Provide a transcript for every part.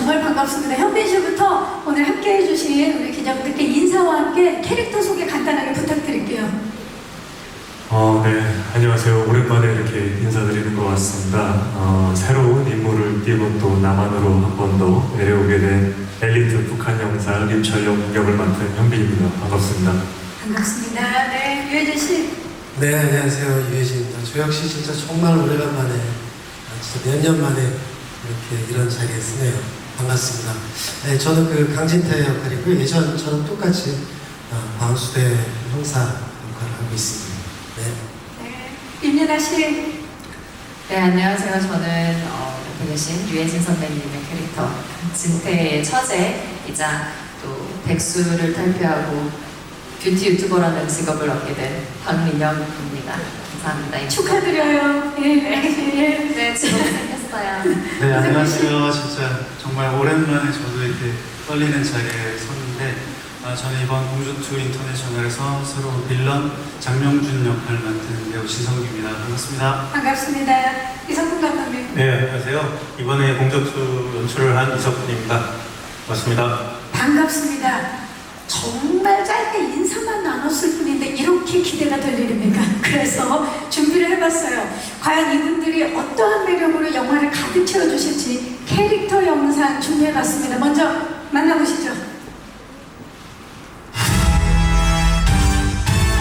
정말 반갑습니다. 현빈 씨부터 오늘 함께 해주신 우리 기자분들께 인사와 함께 캐릭터 소개 간단하게 부탁드릴게요. 네, 안녕하세요. 오랜만에 이렇게 인사드리는 것 같습니다. 새로운 인물을 띄고 또 남한으로 한 번 더 내려오게 된 엘리트 북한 영사 임철용 역을 맡은 현빈입니다. 반갑습니다. 반갑습니다. 네, 유해진 씨. 네, 안녕하세요. 유해진입니다. 저 역시 진짜 정말 오래간만에, 진짜 몇 년 만에 이렇게 이런 자리에 서네요. 반갑습니다. 네, 저는 그 강진태 역할이고요. 예전처럼 똑같이 광수대 형사 역할을 하고 있습니다. 네. 임연아 씨. 네, 안녕하세요. 저는 옆에 계신 유해진 선배님의 캐릭터 진태의 처제이자 또 백수를 탈피하고 뷰티 유튜버라는 직업을 얻게 된 박민영입니다. 감사합니다. 축하드려요. 예, 예. 네, 직업 생겼어요. 네, 안녕하세요. 진짜 정말 오랜만에 저도 이렇게 떨리는 자리에 섰는데 저는 이번 공주2 인터내셔널에서 새로운 빌런 장명준 역할을 맡은 배우 신성규입니다. 반갑습니다. 반갑습니다. 이석훈 감독님. 네, 안녕하세요. 이번에 공작수 연출을 한 이석훈입니다. 반갑습니다. 반갑습니다. 정말 짧게 인사만 나눴을 뿐인데 이렇게 기대가 될 일입니까? 그래서 준비를 해봤어요. 과연 이분들이 어떠한 매력으로 영화를 가득 채워주실지 캐릭터 영상 준비해봤습니다. 먼저 만나보시죠.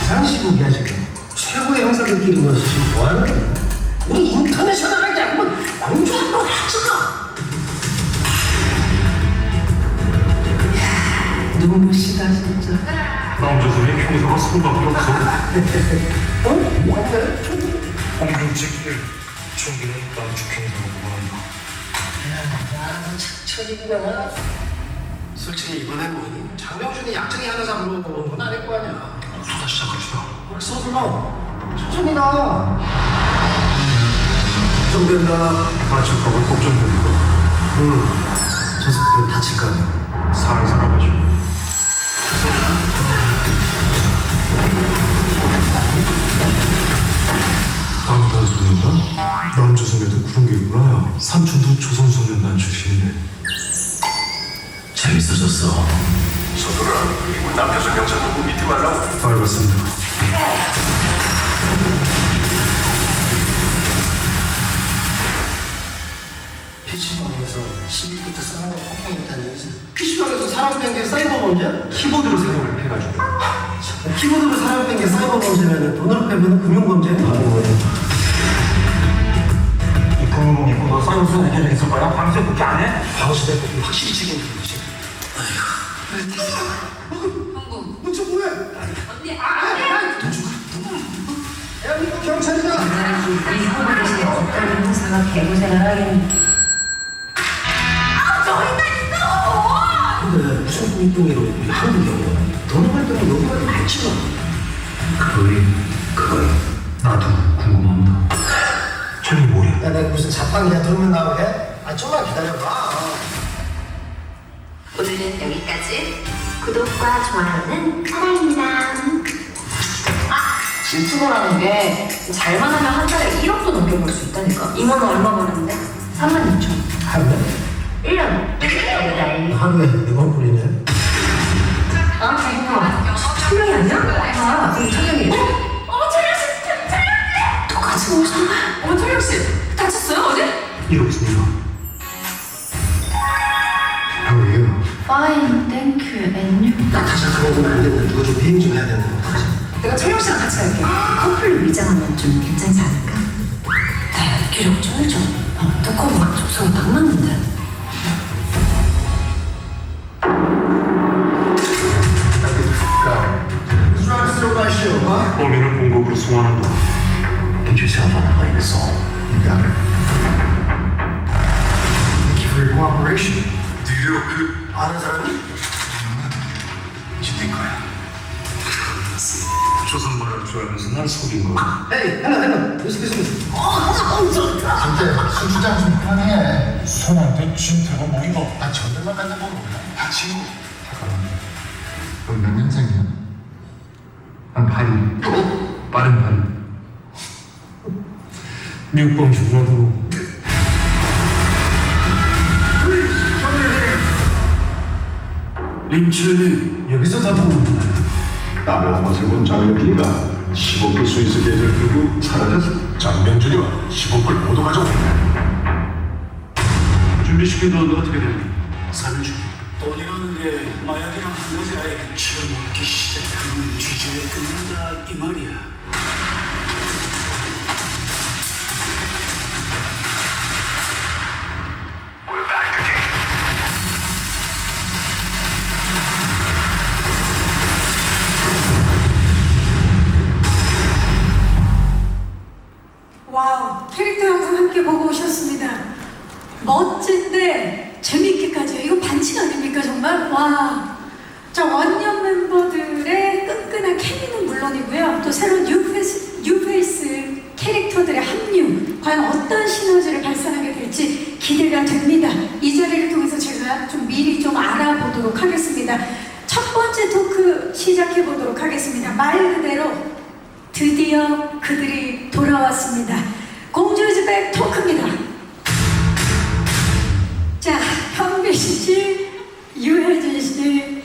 이상한 시국이야 지금. 최고의 형사들끼리 모여서 지금 뭐하는 거야? 우리 인터내셔널하게 한번 공주 한번 하자. 눈부시다 진짜. 남조선의 형사가 손밖에 없어. 어? 공중직들 총기는 남쪽 형사가 야, 착착이구나. 솔직히 이번엔 뭐니? 장명준이 약쟁이 하나 잡으러 온 건 아닐 거 아니야. 수사 시작합시다. 서둘러. 천천히 가. 걱정된다. 맞출까봐 걱정됩니다. 저 새끼는 다칠 거 아니야. 살아가지고. 방탄소년단? 남조선에도 그런 게 있구나. 삼촌도 조선소년단 출신인데. 재밌어졌어. 서두라. 그리고 남조선 경찰 보고 믿지 말라고. 알겠습니다. PC방에서 10일부터 사람을 폭행했다는 얘기지. PC방에서 사람 뺀 게 사이버 범죄야? 키보드로 사용을 해가지고. 키보드로 사람 뺀 게 사이버 범죄면 돈으로 빼면 금융 범죄는 아닌 거예요. 이 금융이 너 사이버수사 해결되겠을 거야? 방세 그렇게 안 해? 방수대 법이 확실히 책임지는 거지. 너저 뭐해? 언니, 야, 이거 경찰이다. 이 후보 대신에 어떤 형사가 개고생을 하긴. 근데 무슨 뚱뚱이로 우리 한국이 오냐? 돈을 벌 때는 너무 많지 마. 그거이 나도 궁금합니다. 저기 뭐야? 야, 내가 무슨 자판기야 들으면 나오게? 아, 좀만 기다려봐. 오늘은 여기까지. 구독과 좋아요는 사랑입니다. 유튜버라는 게 잘만 하면 한 달에 1억도 넘게 벌 수 있다니까. 이모는 얼마 버는데? 36,000. 하루에? 1년. 여기다 하루에 4번 뿌리네. 아, 잠깐만. 천명이 아니야? 아, 그럼 천명이. 어머, 철良씨! 똑같이 오신 거야? 어머, 천명 씨. 다쳤어요, 어제? 이렇습니다. 형이에요. Fine, thank you, and you. 나 다시 그런 건안 된다. 누가 좀 비행 좀 해야 되는 거 같아. 내가 천명 씨랑 같이 갈게. 커플로 위장하면 좀 괜찮지 않을까? 네, 기록 쩔죠. 두꺼워, 적성이 딱 맞는데. 범인을 공격으로 송환한다. Did you sell that plane to Saul? You got it. Thank you for your cooperation. 아는 사람이? 지네 거야. 조선말을 좋아하면서 날 속인 거야. 에이, 헬라. listen. 진짜 수주장 좀 편해. 손한테 진태가 뭐인 거. 나 전들만 갖는 건 몰라. 다 친구. 잠깐만. 넌 몇 년생이야? 난 빠른 파리. 미국 범죄 누나도 형님! 림철님 여기서 다 보는 남의 맛을 본 장혁이가 15개 스위스 계절 들고 사라졌어. 장명준이와 15불 모두 가져와. 준비시킨 건 어떻게 되니? 사는 중. 돈이라는 게 마약이랑 한 가지 아예 치워먹기 시작하는 주제에 끝난다 이 말이야. 와우, 캐릭터 영상 함께 보고 오셨습니다. 멋진데 재밌기까지요. 이거 반칙 아닙니까 정말? 와, 자 원년 멤버들의 끈끈한 케미는 물론이고요. 또 새로운 뉴페이스 캐릭터들의 합류, 과연 어떤 시너지를 발산하게 될지 기대가 됩니다. 이 자리를 통해서 제가 좀 미리 좀 알아보도록 하겠습니다. 첫 번째 토크 시작해 보도록 하겠습니다. 말 그대로 드디어 그들이 돌아왔습니다. 공주즈백 토크입니다. 자, 현빈 씨, 유혜진 씨,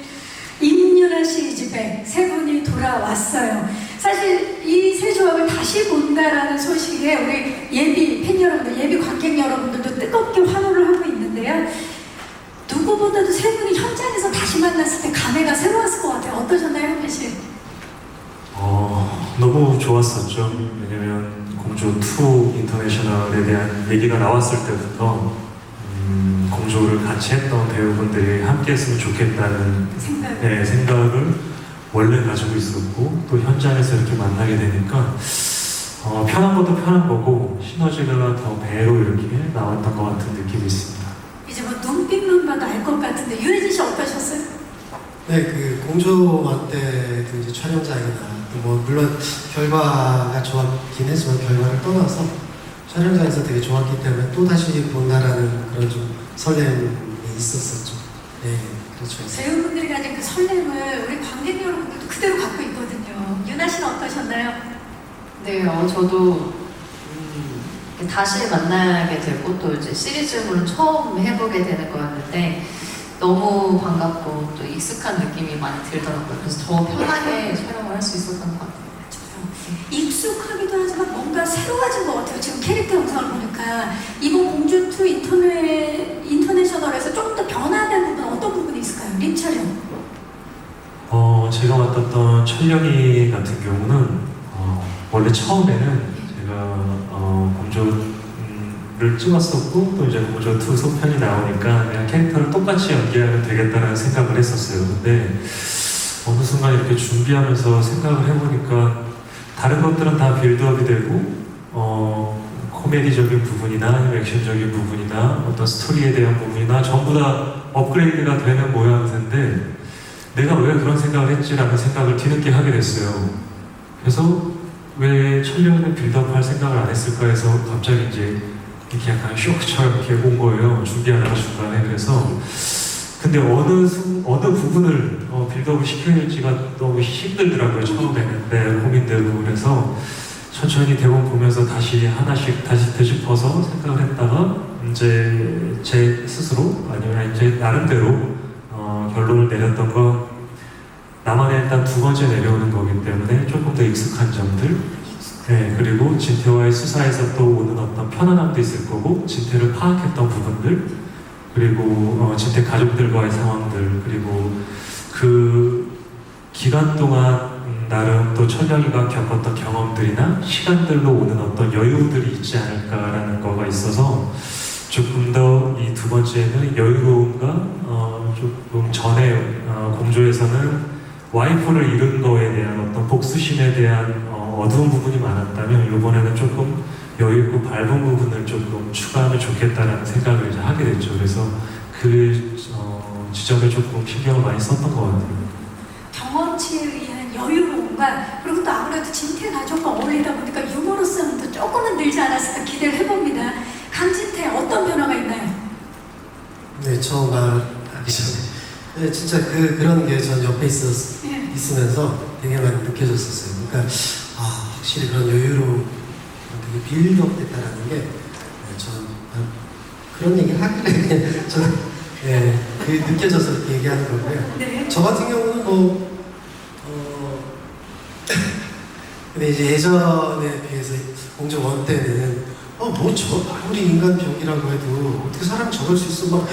임윤아 씨 이즈백 세 분이 돌아왔어요. 사실 이 세 조합을 다시 본다라는 소식에 우리 예비 팬 여러분들, 예비 관객 여러분들도 뜨겁게 환호를 하고 있는데요. 누구보다도 세 분이 현장에서 다시 만났을 때 감회가 새로웠을 것 같아요. 어떠셨나요, 현빈 씨? 너무 좋았었죠. 왜냐면 공조2 인터내셔널에 대한 얘기가 나왔을 때부터 공조를 같이 했던 배우분들이 함께 했으면 좋겠다는 생각을 원래 가지고 있었고, 또 현장에서 이렇게 만나게 되니까 편한 것도 편한 거고 시너지가 더 배로 이렇게 나왔던 것 같은 느낌이 있습니다. 이제 뭐 눈빛만 봐도 알 것 같은데 유혜진 씨 어떠셨어요? 네, 그 공조만 때도 이제 촬영장이나 뭐 물론 결과가 좋았긴 했지만 결과를 떠나서 촬영장에서 되게 좋았기 때문에 또 다시 본다라는 그런 좀 설렘이 있었었죠. 네, 그렇죠. 배우분들이 가진 그 설렘을 우리 관객 여러분들도 그대로 갖고 있거든요. 유나 씨는 어떠셨나요? 네, 저도 다시 만나게 되고 또 이제 시리즈물은 처음 해보게 되는 거였는데 너무 반갑고 또 익숙한 느낌이 많이 들더라고요. 그래서 더 편하게 촬영을 할 수 있었던 것 같아요. 익숙하기도 하지만 뭔가 새로워진 것 같아요. 지금 캐릭터 영상을 보니까 이번 공주2 인터내셔널에서 조금 더 변화된 부분 어떤 부분이 있을까요? 림촬영. 제가 맡았던 철령이 같은 경우는 원래 처음에는 제가 공조를 찍었었고 또 이제 공조2 속편이 나오니까 그냥 캐릭터를 똑같이 연기하면 되겠다는 생각을 했었어요. 근데 어느 순간 이렇게 준비하면서 생각을 해보니까 다른 것들은 다 빌드업이 되고 코미디적인 부분이나 액션적인 부분이나 어떤 스토리에 대한 부분이나 전부 다 업그레이드가 되는 모양새인데 내가 왜 그런 생각을 했지라는 생각을 뒤늦게 하게 됐어요. 그래서 왜 천년에 빌드업할 생각을 안 했을까 해서 갑자기 이제 이렇게 약간 쇼크처럼 이렇게 온 거예요. 준비하다가 중간에. 그래서 근데 어느 부분을 빌드업을 시켜야 될지가 너무 힘들더라고요. 처음에는. 네, 고민되고. 그래서 천천히 대본 보면서 다시 하나씩 다시 되짚어서 생각을 했다가 이제 제 스스로 아니면 이제 나름대로 결론을 내렸던 건 나만의 일단 두 번째 내려오는 거기 때문에 조금 더 익숙한 점들, 네, 그리고 진태와의 수사에서 또 오는 어떤 편안함도 있을 거고 진태를 파악했던 부분들, 그리고 진태 가족들과의 상황들, 그리고 그 기간 동안 나름 또 천령이가 겪었던 경험들이나 시간들로 오는 어떤 여유들이 있지 않을까라는 거가 있어서 조금 더 이 두 번째는 여유로움과 조금 전에 공조에서는 와이프를 잃은 거에 대한 어떤 복수심에 대한 어두운 부분이 많았다면 이번에는 조금 여유있고 밝은 부분을 조금 추가하면 좋겠다라는 생각을 이제 하게 됐죠. 그래서 그 지점에 조금 신경을 많이 썼던 것 같아요. 경험치에 의한 여유로움과 그리고 또 아무래도 진태 가족과 어울리다 보니까 유머러스함도 조금은 늘지 않았을까 기대를 해봅니다. 강진태 어떤 변화가 있나요? 네, 처음 말하기 전에 네, 진짜 그런 게 전 옆에 있으면서 되게 많이 느껴졌었어요. 그러니까 확실히 그런 여유로움, 되게 빌드업 됐다라는 게 전 그런 얘기를 하길래 그냥 저는 그게 느껴져서 이렇게 얘기하는 거고요. 네. 저 같은 경우는 근데 이제 예전에 비해서 공조 원 때는 아무리 인간 병이라고 해도 어떻게 사람 저럴 수 있어 막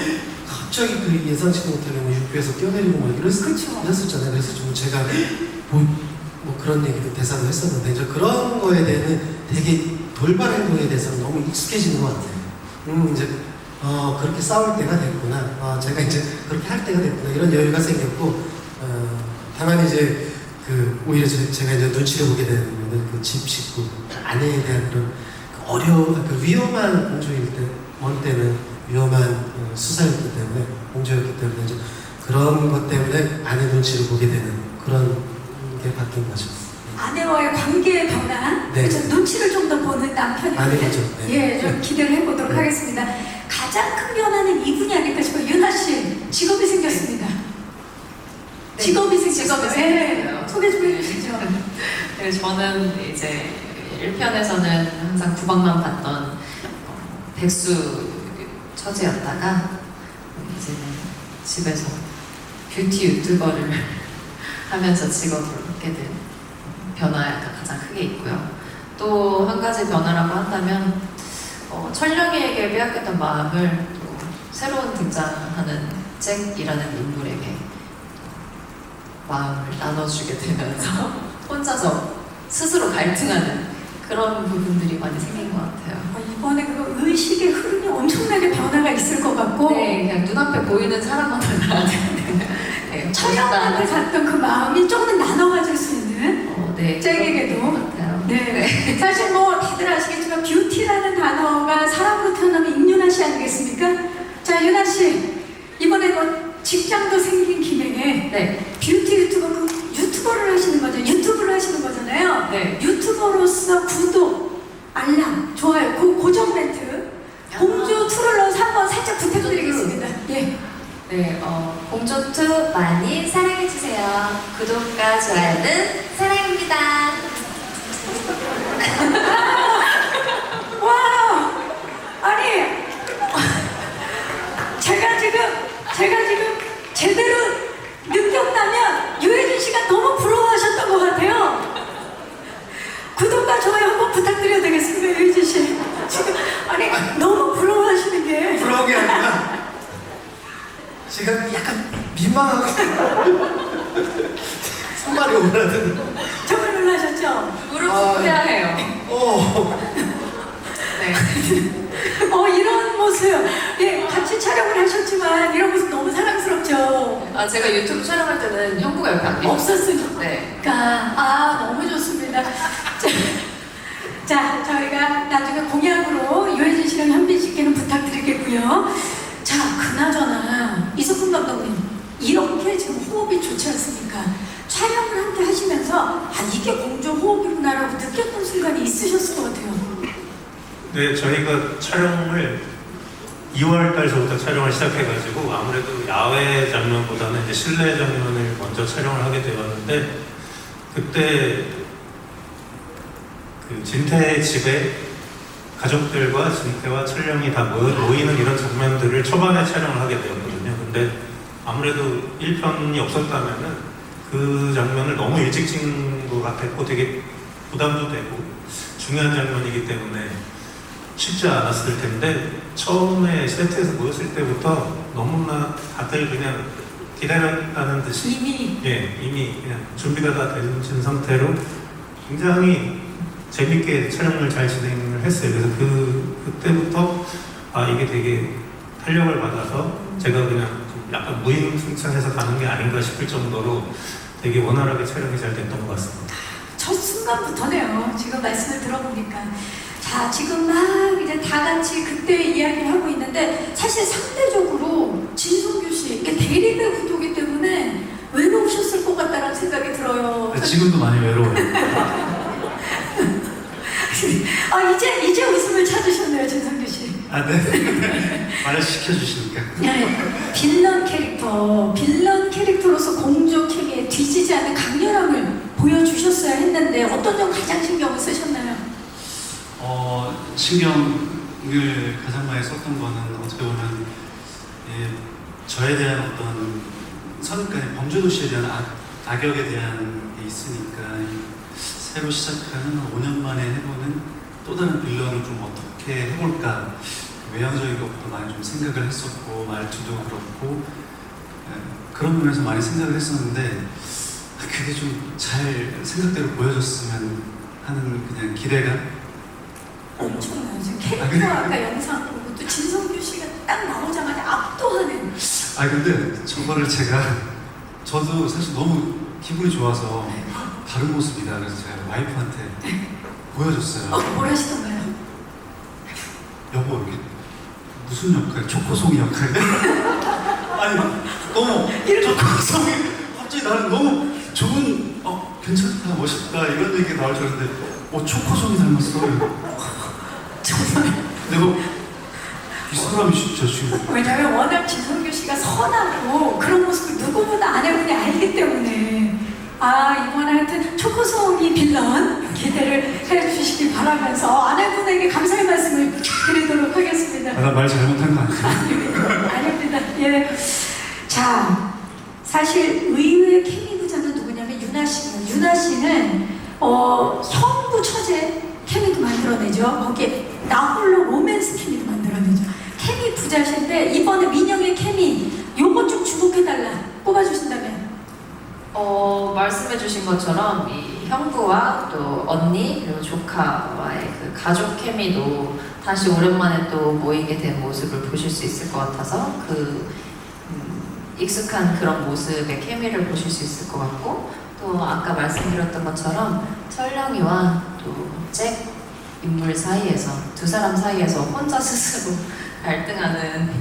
갑자기 그 예상치 못하게 뭐 육부에서 뛰어내리고 막 이랬었잖아요. 그래서 좀 제가 뭐 그런 얘기도 대사도 했었는데 이제 그런 거에 대해서는 되게 돌발 행동에 대해서는 너무 익숙해지는 것 같아요. 이제 그렇게 싸울 때가 됐구나. 제가 이제 그렇게 할 때가 됐구나. 이런 여유가 생겼고 다만 이제 오히려 제가 이제 눈치를 보게 되는 거는 그 집 식구 아내에 대한 그런 위험한 공조일 때, 원 때는 위험한 수사였기 때문에 공조였기 때문에 이제 그런 것 때문에 아내 눈치를 보게 되는 그런 게 바뀐 거죠. 아내와의 관계의 변화, 네. 그래서 눈치를 좀 더 보는 남편인데, 아닌 거죠. 네. 예, 좀 기대를 해보도록 네. 하겠습니다. 가장 큰 변화는 이분이 아닐까 싶어요. 윤아 씨, 직업이 생겼습니다. 네. 직업이 생겼어요. 직업이 생겼어요. 네, 소개 좀 해주시죠. 네, 저는 이제 1편에서는 항상 구박만 받던 백수 처제였다가 이제는 집에서 뷰티 유튜버를 하면서 직업을 얻게 된 변화가 가장 크게 있고요. 또 한 가지 변화라고 한다면 철령이에게 빼앗겼던 마음을 또 새로운 등장하는 잭이라는 인물에게 마음을 나눠주게 되면서 혼자서 스스로 갈등하는 그런 부분들이 많이 생긴 것 같아요. 이번에 그 의식의 흐름이 엄청나게 변화가 있을 것 같고, 네, 그냥 눈앞에 보이는 사람만 나한테 네, 촬영을 갔던 그 마음이 조금 나눠가질 수 있는 네, 잭에게도. 그런 것 같아요. 네. 사실 뭐 다들 아시겠지만 뷰티라는 단어가 사람으로 태어나면 임윤아 씨 아니겠습니까? 자, 윤아 씨, 이번에 뭐 직장도 생긴 김에 네. 뷰티 유튜버를 하시는 거죠? 유튜브를 하시는 거잖아요. 네. 유튜버로서 구독, 알람, 좋아요, 고정 멘트, 공주 투를 넣어서 한번 살짝 부탁드리겠습니다. 예. 네, 공조2 많이 사랑해주세요. 구독과 좋아요는 사랑입니다. 와, 아니, 제가 지금 제대로 느꼈다면 유해진 씨가 너무 부러워하셨던 것 같아요. 구독과 좋아요 한번 부탁드려도 되겠습니까, 유해진 씨? 지금 아니 너무 부러워하시는 게. 부러운 게 아니라 지금 약간 민망하고 손발이 오그라드는. 정말 놀라셨죠? 무릎 꿇어야 해요. 네. 이런 모습, 예, 같이 촬영을 하셨지만 이런 모습 너무 사랑스럽죠. 제가 유튜브 촬영할 때는 형부가 옆에 안 계셨어요. 없었으니까. 네. 너무 좋습니다. 자, 저희가 나중에 공약으로 유해진 씨랑 현빈 씨께는 부탁드리겠고요. 자, 그나저나 이석훈 감독님, 이렇게 지금 호흡이 좋지 않습니까? 촬영을 함께 하시면서 이게 공조 호흡이구나라고 느꼈던 순간이 있으셨을 것 같아요. 네, 저희가 촬영을 2월 달서부터 촬영을 시작해가지고 아무래도 야외 장면보다는 이제 실내 장면을 먼저 촬영을 하게 되었는데, 그때 그 진태의 집에 가족들과 진태와 철령이 다 모이는 이런 장면들을 초반에 촬영을 하게 되었거든요. 근데 아무래도 1편이 없었다면은 그 장면을 너무 일찍 찍은 것 같았고 되게 부담도 되고 중요한 장면이기 때문에 쉽지 않았을 텐데, 처음에 세트에서 모였을 때부터 너무나 다들 그냥 기다렸다는 듯이 이미 그냥 준비가 다 된 상태로 굉장히 재밌게 촬영을 잘 진행을 했어요. 그래서 그때부터 이게 되게 탄력을 받아서 제가 그냥 좀 약간 무임승차해서 가는 게 아닌가 싶을 정도로 되게 원활하게 촬영이 잘 됐던 것 같습니다. 첫 순간부터네요. 지금 말씀을 들어보니까. 자, 지금 막 이제 다 같이 그때 이야기를 하고 있는데, 사실 상대적으로 진성규 씨, 이게 대립의 구도기 때문에 외로우셨을 것 같다는 생각이 들어요. 지금도 많이 외로워요. 이제 웃음을 찾으셨네요, 진성규 씨. 네. 말을 시켜주시니까. 빌런 캐릭터로서 공조에게 뒤지지 않는 강렬함을 보여주셨어야 했는데 어떤 점 가장 신경을 쓰셨나요? 신경을 가장 많이 썼던 거는 어떻게 보면 저에 대한 어떤 선까지 범죄도시에 대한 악역에 대한 게 있으니까 새로 시작하는 5년 만에 해보는 또 다른 빌런을 좀 어떻게 해볼까, 외향적인 것부터 많이 좀 생각을 했었고, 말투도 그렇고 그런 부분에서 많이 생각을 했었는데 그게 좀 잘 생각대로 보여줬으면 하는 그냥 기대감. 엄청나요. 지금 캐릭터 아까 영상 보고 또 진성규 씨가 딱 나오자마자 압도하는. 아 근데 저거를 저도 사실 너무 기분이 좋아서 다른 모습이다 그래서 제가 와이프한테 보여줬어요. 뭘 하시던가요? 여보 이게 무슨 역할? 초코송이 역할? 아니 너무 초코송이 갑자기 나는 너무 좋은 괜찮다 멋있다 이런 얘기 나올 줄 알았는데 초코송이 닮았어. 정말. 내가 이 사람이 진짜 지금 왜냐면 워낙 진성규 씨가 선하고 그런 모습을 누구보다 아내분이 알기 때문에 이번에 하여튼 초코송이 빌런 기대를 해주시길 바라면서 아내분에게 감사의 말씀을 드리도록 하겠습니다. 나 말 잘못한 거 아니야? 아닙니다. 예. 자, 사실 의외의 케미부자는 누구냐면 유나 씨입니다. 유나 씨는 형부 처제 케미도 만들어내죠. 거기에 나홀로 로맨스 케미도 만들어내죠. 케미 부자신데 이번에 민영의 케미 요거 좀 주목해달라 뽑아주신다면? 말씀해주신 것처럼 이 형부와 또 언니 그리고 조카와의 그 가족 케미도 다시 오랜만에 또 모이게 된 모습을 보실 수 있을 것 같아서 익숙한 그런 모습의 케미를 보실 수 있을 것 같고, 또 아까 말씀드렸던 것처럼 철령이와 또 잭 인물 사이에서 두 사람 사이에서 혼자 스스로 갈등하는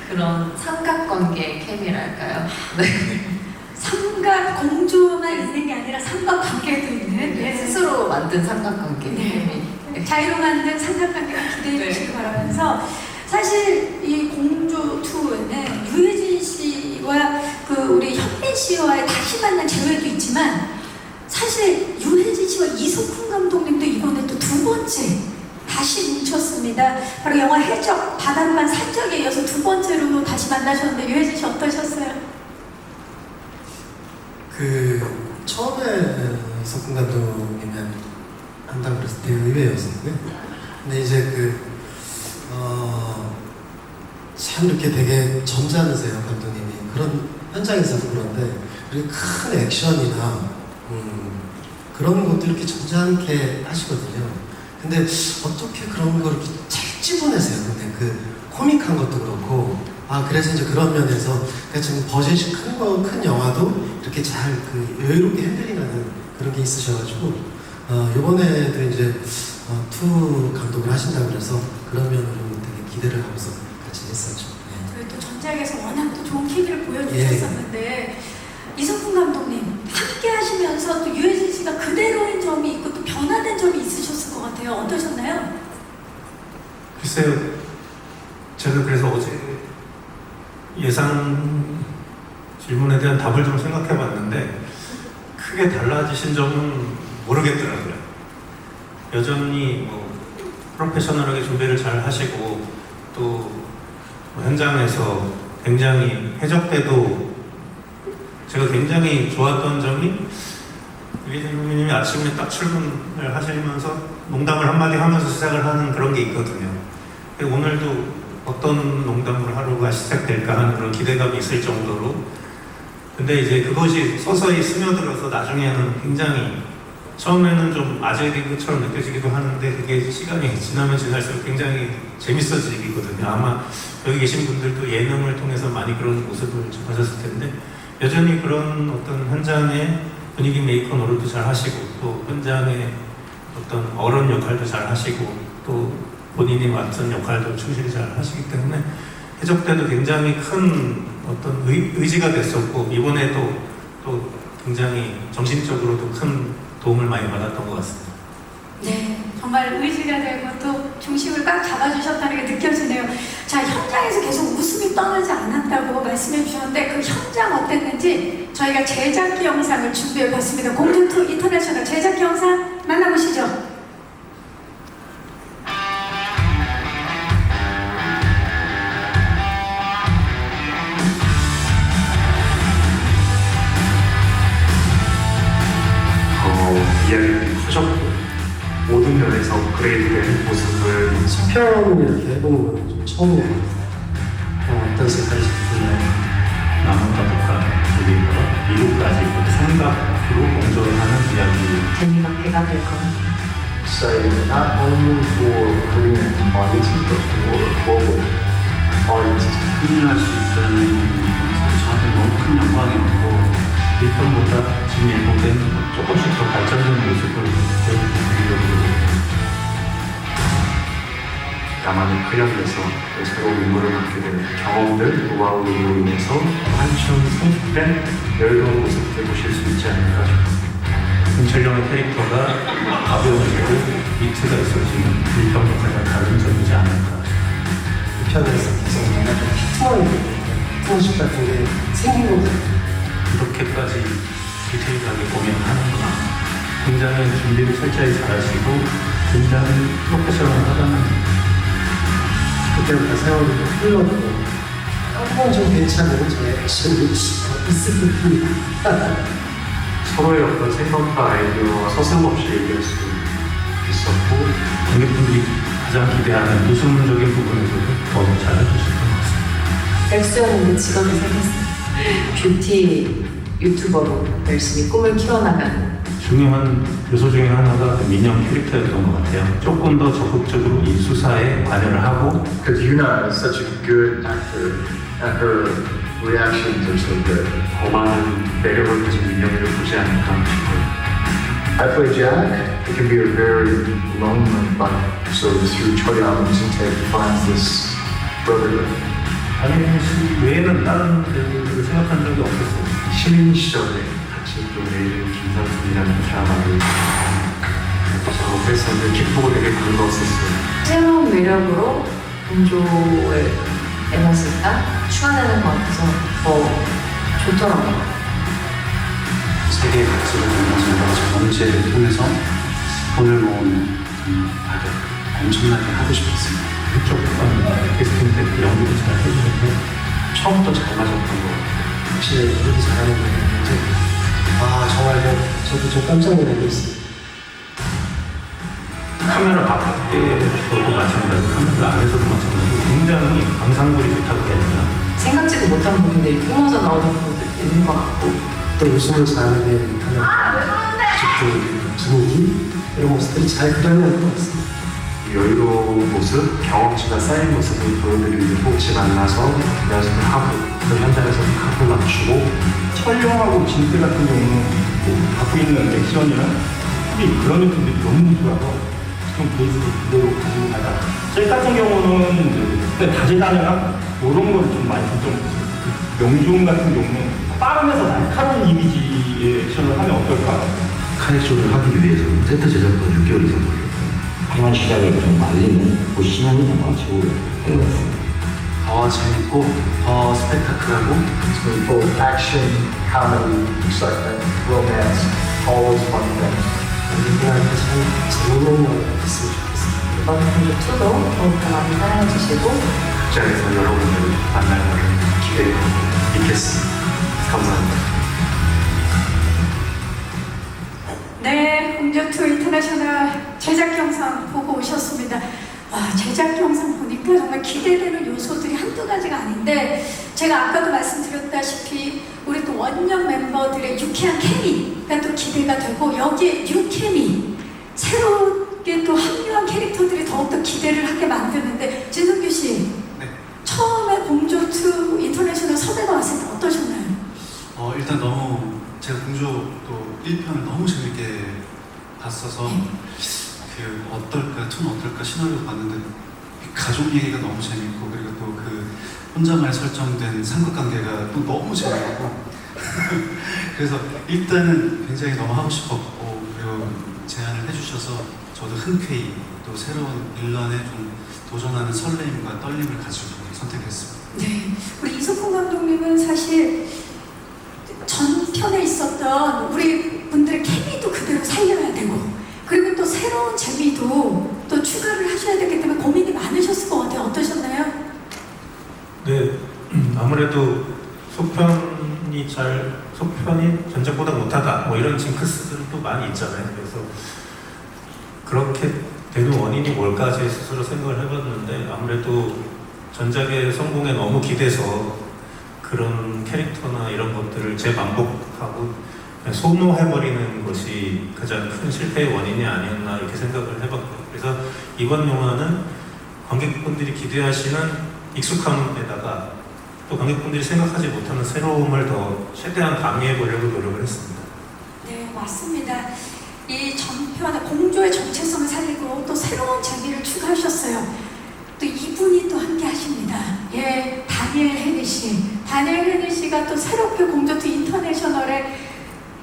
그런 삼각관계 케미랄까요? 네. 삼각 공조만 있는 게 아니라 삼각 관계도 있는 스스로 만든 삼각관계 케미. 네. 자유로 만든 삼각관계를 기대해 주시기 바라면서 사실 이 공조 2에는 유해진 씨와 우리 현민 씨와의 다시 만난 재회도 있지만 사실 유해진 씨와 이석훈 감독님도 이번에 또 두 번째 다시 뭉쳤습니다. 바로 영화 해적, 바닷만 산적에 이어서 두 번째로 다시 만나셨는데 유해진 씨 어떠셨어요? 처음에 석훈 감독님이 한다고 그랬을 때 의외였었고요. 근데 이제 참 이렇게 되게 점잖으세요, 감독님이. 그런 현장에서도 그런데 이렇게 큰 액션이나 그런 것도 이렇게 점잖게 하시거든요. 근데 어떻게 그런 걸 이렇게 잘 집어내세요. 근데 코믹한 것도 그렇고 그래서 이제 그런 면에서 지금 버젯이 큰 영화도 이렇게 잘 여유롭게 핸들링하는 그런 게 있으셔가지고 이번에도 이제 투 감독을 하신다고 그래서 그런 면으로 되게 기대를 하면서 같이 했었죠. 저희 또 전작에서 워낙 또 좋은 케미를 보여주셨었는데 이석훈 감독님 함께 하시면서 또 유해진 씨가 그대로인 점이 있고 또 변화된 점이 있으셨을 것 같아요. 어떠셨나요? 글쎄요, 제가 그래서 어제 예상 질문에 대한 답을 좀 생각해 봤는데 크게 달라지신 점은 모르겠더라고요. 여전히 프로페셔널하게 준비를 잘 하시고 또 현장에서 굉장히 해적 때도 제가 굉장히 좋았던 점이 유해진 선배님이 아침에 딱 출근을 하시면서 농담을 한마디 하면서 시작을 하는 그런 게 있거든요. 오늘도 어떤 농담으로 하루가 시작될까 하는 그런 기대감이 있을 정도로, 근데 이제 그것이 서서히 스며들어서 나중에는 굉장히 처음에는 좀 아재 개그처럼 느껴지기도 하는데 그게 시간이 지나면 지날수록 굉장히 재밌어지거든요. 아마 여기 계신 분들도 예능을 통해서 많이 그런 모습을 보셨을 텐데 여전히 그런 어떤 현장의 분위기 메이커 노릇도 잘 하시고 또 현장의 어떤 어른 역할도 잘 하시고 또 본인이 맡은 역할도 충실히 잘 하시기 때문에 해적 때도 굉장히 큰 어떤 의지가 됐었고 이번에도 또 굉장히 정신적으로도 큰 도움을 많이 받았던 것 같습니다. 네, 정말 의지가 되고 또 중심을 꽉 잡아주셨다는 게 느껴지네요. 자, 현장에서 계속 웃음이 떠나지 않았다고 말씀해 주셨는데 그 현장 어땠는지 저희가 제작기 영상을 준비해 봤습니다. 공주2 인터내셔널 제작기 영상 만나보시죠. 이야기들이 커졌고 모든 면에서 업그레이드된 모습을 서평을 이렇게 해보는 건 좀 처음이에요. 어떤 색깔이 좋나요? 나무가족과 조개가 미국까지 생각으로 공존하는 이야기. 재미가 배가 될 겁니다. Say not only for Korean audiences but for global audiences. 흥미할 수 있다는 것은 저한테 너무 큰 영광이었고 1편보다 지금 예고된 조금씩 더 발전된 모습을 보여드리려고 나만의 크리언에서 새로운 인물을 갖게 되는 경험들, 노하우로 인해서 한층 성숙된 여유로운 모습을 보실 수 있지 않을까 싶습니다. 김철령의 캐릭터가 가벼워지고 위트가 있어지는 1편과 가장 다른 점이지 않을까. 이 편에서 계속 피트머식 같은 게 생긴 것 같아요. 이렇게까지 디테일하게 공연하는 거 굉장히 준비를 철저히 잘하시고 굉장히 프로페셔널하다는 그때부터 세월이 흘렀고 조금 좀 괜찮은 저의 액션이 있을 뿐입니다. 서로의 어떤 생각과 아이디어와 서슴없이 얘기할 수 있었고 관객분들이 가장 기대하는 웃음적인 부분에서도 더 잘해주실 것 같습니다. 백수였는데 직업이 생겼어요. 뷰티 유튜버로 열심히 꿈을 키워나가는 중요한 요소 중에 하나가 그 민영 캐릭터였던 것 같아요. 조금 더 적극적으로 이 수사에 관여를 하고 Because Yuna is such a good actor and her reactions are so good. 더 많은 매력을 가진 민영이를 보지 않을까 싶어요. I play Jack. It can be a very lonely but so through Choyam and Sinte finds this brotherhood. 안혜민 씨 외에는 다른 배우들을 생각한 적이 없었어요. 시민 시절에 같이 또 내일은 김상순이라는 드라마를 작업했었는데 기쁘고 되게 반가웠었어요. 새로운 매력으로 공조의 에너지가 추가되는 것 같아서 더 좋더라고요. 세계의 가치를 만나서 범죄를 통해서 돈을 모으는 악역 엄청나게 하고 싶었습니다. 그쪽 캐스팅 때 연기도 잘 해주셨고 처음부터 잘 맞았던 것 같아요. 확실히 이렇게 잘하는 거 굉장히 정말 저도 좀 깜짝 놀라고 있습니다. 카메라 밖에서도 마찬가지고 카메라 안에서도 마찬가지고 굉장히 광상물이 좋다고 해야 되나? 생각지도 못한 부분들이 뿜어져 나오는 부분들이 있는 것 같고 또 웃음을 잘하는 하는 분위기 이런 모습들이 잘 그려내는 것 같습니다. 여유로운 모습, 경험치가 쌓인 모습을 보여드리는 혹시 만나서 연습을 하고 또 현장에서 하고 맞추고 철령하고 진태 같은 경우는 갖고 있는 액션이나 그런 느낌들이 너무 좋아서 좀 베이스를 그대로 가지고 가다. 셀 같은 경우는 이제 다재다능한 이런 걸 좀 많이 중점했어요. 명중 같은 경우는 빠르면서 날카로운 이미지의 액션을 하면 어떨까? 카렉쇼를 하기 위해서 세트 제작도 6개월 이상 걸렸고 방한 시작을 좀 알리는 그 시간이 아마 최고로 되어갔습니다. 더 재밌고 더 스펙타클하고 So both action, comedy, excitement, romance, all those fun things. 우리한테 참 재밌는 영화가 됐으면 좋겠습니다. 이번 공조 2도 더욱더 많이 사랑해주시고 극장에서 여러분들을 만날 날을 기대하고 있겠습니다. 감사합니다. 네, 공조2 인터내셔널 제작 영상 보고 오셨습니다. 와, 제작 영상 보니까 정말 기대되는 요소들이 한두 가지가 아닌데 제가 아까도 말씀드렸다시피 우리 또 원년 멤버들의 유쾌한 케미가 또 기대가 되고 여기에 뉴케미 새롭게 또 합류한 캐릭터들이 더욱더 기대를 하게 만드는데 진성규 씨 네. 처음에 공조2 인터내셔널 섭외가 왔을 때 어떠셨나요? 일단 너무 제가 공조 또 1편을 너무 재밌게 봤어서 그 어떨까, 톤 어떨까 시나리오 봤는데 가족 얘기가 너무 재밌고 그리고 또 그 혼자만 설정된 삼각관계가 또 너무 재밌고 그래서 일단은 굉장히 너무 하고 싶었고 그리고 제안을 해주셔서 저도 흔쾌히 또 새로운 빌런에 좀 도전하는 설레임과 떨림을 가지고 선택했습니다. 네, 우리 이석훈 감독님은 사실 전편에 있었던 우리 분들의 케미도 그대로 살려야 되고 그리고 또 새로운 재미도 또 추가를 하셔야 되기 때문에 고민이 많으셨을 것 같아요. 어떠셨나요? 네, 아무래도 속편이 잘 속편이 전작보다 못하다 뭐 이런 징크스들도 많이 있잖아요. 그래서 그렇게 되는 원인이 뭘까 제 스스로 생각을 해봤는데 아무래도 전작의 성공에 너무 기대서 그런 캐릭터나 이런 것들을 재반복하고 그냥 소모해버리는 것이 가장 큰 실패의 원인이 아니었나 이렇게 생각을 해봤고요. 그래서 이번 영화는 관객분들이 기대하시는 익숙함에다가 또 관객분들이 생각하지 못하는 새로움을 더 최대한 가미해보려고 노력을 했습니다. 네, 맞습니다. 이 전편 공조의 정체성을 살리고 또 새로운 재미를 추가하셨어요. 또 이분이 또 함께 하십니다. 예, 다니엘 헤니 씨. 다니엘 헤니 씨가 또 새롭게 공조2 인터내셔널에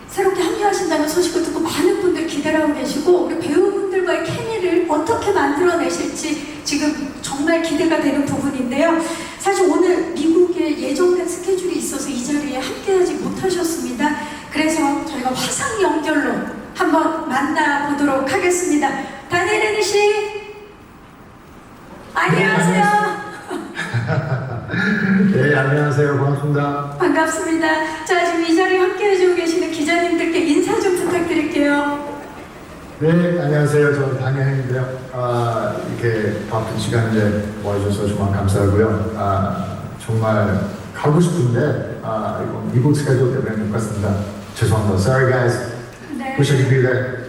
새롭게 합류하신다는 소식을 듣고 많은 분들 기대를 하고 계시고 우리 배우분들과의 케미를 어떻게 만들어내실지 지금 정말 기대가 되는 부분인데요. 사실 오늘 미국에 예정된 스케줄이 있어서 이 자리에 함께하지 못하셨습니다. 그래서 저희가 화상 연결로 한번 만나보도록 하겠습니다. 다니엘 헤니 씨, 안녕하세요. 네, 안녕하세요. 반갑습니다. 반갑습니다. 자, 지금 이 자리에 함께 해주고 계시는 기자님들께 인사 좀 부탁드릴게요. 네, 안녕하세요. 저는 당연인데요. 이렇게 바쁜 시간에 와주셔서 정말 감사하고요. 정말 가고 싶은데 이건 미국 스케줄 때문에 못 갔습니다. 죄송합니다. Sorry guys. 네. Wish I could be there.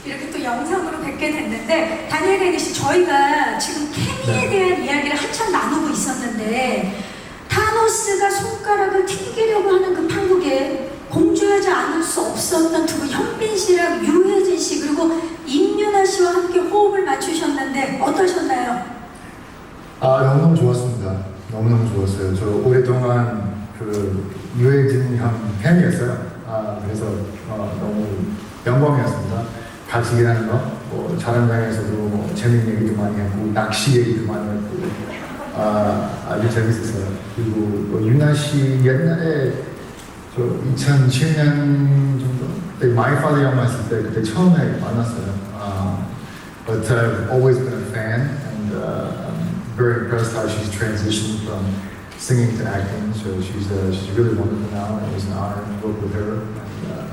이렇게 또 영상으로 뵙게 됐는데 다니엘 헤니 씨, 저희가 지금 케미에 대한 이야기를 한참 나누고 있었는데 타노스가 손가락을 튕기려고 하는 그 판국에 공주하지 않을 수 없었던 두 분, 현빈 씨랑 유혜진 씨 그리고 임윤아 씨와 함께 호흡을 맞추셨는데 어떠셨나요? 너무너무 좋았습니다. 너무너무 좋았어요. 저 오랫동안 그 유해진 형 팬이었어요. 그래서 너무 영광이었습니다. 같이 일하는 거, 뭐 촬영장에서도 뭐 재밌는 얘기도 많이 했고 낚시 얘기도 많이 했고 아주 재밌었어요. 그리고 뭐 윤아 씨 옛날에 저 2007년 정도 그때 My Father 영화 했을 때 그때 처음에 만났어요. But I've always been a fan and I'm very impressed how she's transitioned from singing to acting. So she's really wonderful now, and it was an honor to work with her. And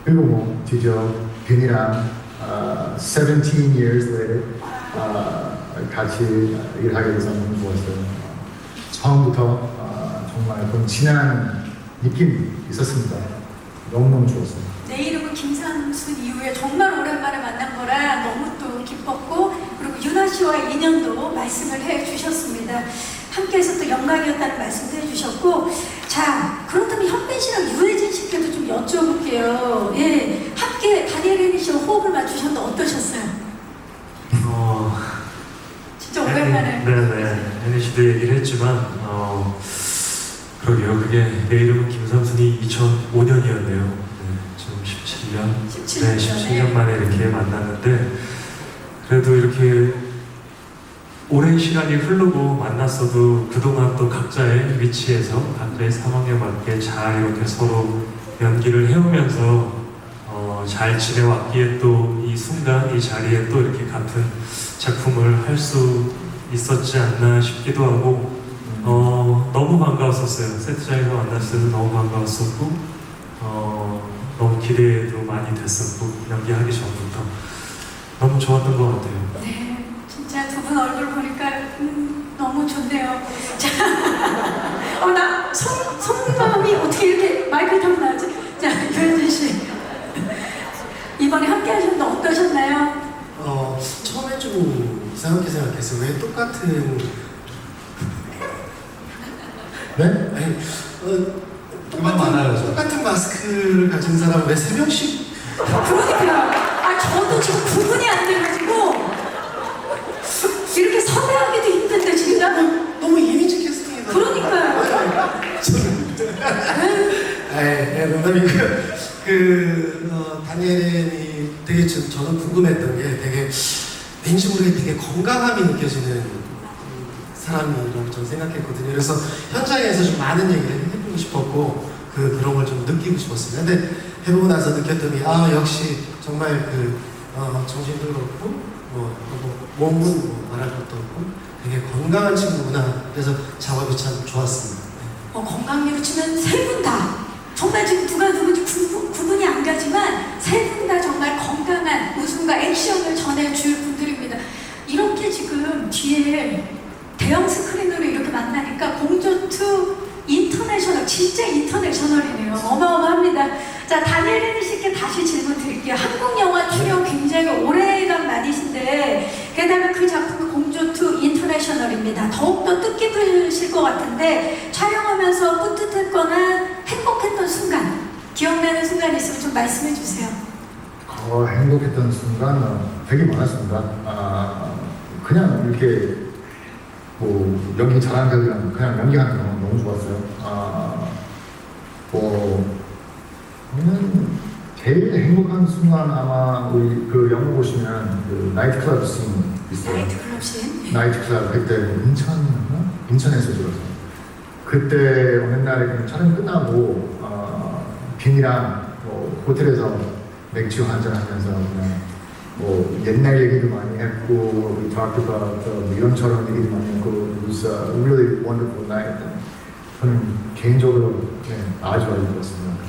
그리고 뭐 드디어 균이랑 17 years later 같이 일하게 돼서 너무 좋았어요. 처음부터 정말 그런 친한 느낌이 있었습니다. 너무너무 좋았어요. 내 이름은 김삼순 이후에 정말 오랜만에 만난 거라 너무 또 기뻤고 그리고 윤아 씨와의 인연도 말씀을 해주셨습니다. 함께해서 또 영광이었다는 말씀도 해주셨고 자, 그렇다면 현빈 씨랑 유혜진 씨께도 좀 여쭤볼게요. 예, 함께 다니엘 헤니 씨와 호흡을 맞추셨는데 어떠셨어요? 진짜 오랜만에. 네네. 헤니 씨도 얘기를 했지만 그러게요. 그게 내 이름은 김삼순이 2005년이었네요. 지금 17년. 네, 17년 만에 이렇게 만났는데 그래도 이렇게 오랜 시간이 흐르고 만났어도 그동안 또 각자의 위치에서 각자의 상황에 맞게 잘 이렇게 서로 연기를 해오면서 잘 지내왔기에 또 이 순간 이 자리에 또 이렇게 같은 작품을 할 수 있었지 않나 싶기도 하고 너무 반가웠었어요. 세트장에서 만났을 때도 너무 반가웠었고 너무 기대도 많이 됐었고 연기하기 전부터 너무 좋았던 것 같아요. 네, 진짜 두 분 얼굴 보니까 너무 좋네요. 자, 나 속마음이 어떻게 이렇게 마이크 타고 나왔지? 자, 유현진 씨 이번에 함께 하셨는데 어떠셨나요? 처음에 좀 이상하게 생각했어요. 왜 똑같은 네? 아니, 똑같은 마스크를 가진 사람 왜 3명씩? 그러니까 저도 지금 구분이 안 돼가지고 이렇게 섭외하기도 힘든데 지금 너무 이미지 캐스팅이다. 그러니까요. 농담이고요. 다니엘이 되게 저는 궁금했던 게 되게 왠지 모르게 되게 건강함이 느껴지는 사람이라고 저는 생각했거든요. 그래서 현장에서 좀 많은 얘기를 해보고 싶었고 그런 걸 좀 느끼고 싶었습니다. 근데 해보고 나서 느꼈더니 역시 정말 정신도 그렇고 몸은 말할 것도 없고 되게 건강한 친구구나. 그래서 작업이 참 좋았습니다. 건강미로 치면 세 분 다 정말 지금 누가 누군지 구분이 안 가지만 세 분 다 정말 건강한 웃음과 액션을 전해줄 분들입니다. 이렇게 지금 뒤에 대형 스크린으로 이렇게 만나니까 공조2 인터내셔널, 진짜 인터내셔널이네요. 어마어마합니다. 자, 다니엘 헤니 씨께 다시 질문 드릴게요. 한국 영화 출연 굉장히 오래간 만이신데 게다가 그 작품이 공조2 인터내셔널입니다. 더욱더 뜻깊으실 것 같은데 촬영하면서 뿌듯했거나 행복했던 순간, 기억나는 순간 있으면 좀 말씀해 주세요. 행복했던 순간 되게 많았습니다. 그냥 이렇게 뭐 연기 잘하는 배우랑 그냥 연기하는 거 너무 좋았어요. 저는 제일 행복한 순간 아마 우리 그 영화 보시면 그 나이트 클럽 씬 있어요. 나이트 클럽 씬? 나이트 클럽 그때 인천에서 찍었어요. 그때 어느 날에 그냥 촬영 끝나고 빈이랑 호텔에서 맥주 한잔 하면서 그냥 뭐 옛날 얘기도 많이 했고 we talked about 이런저런 얘기도 많이 했고 it was a really wonderful night. 저는 개인적으로 아주 좋았습니다.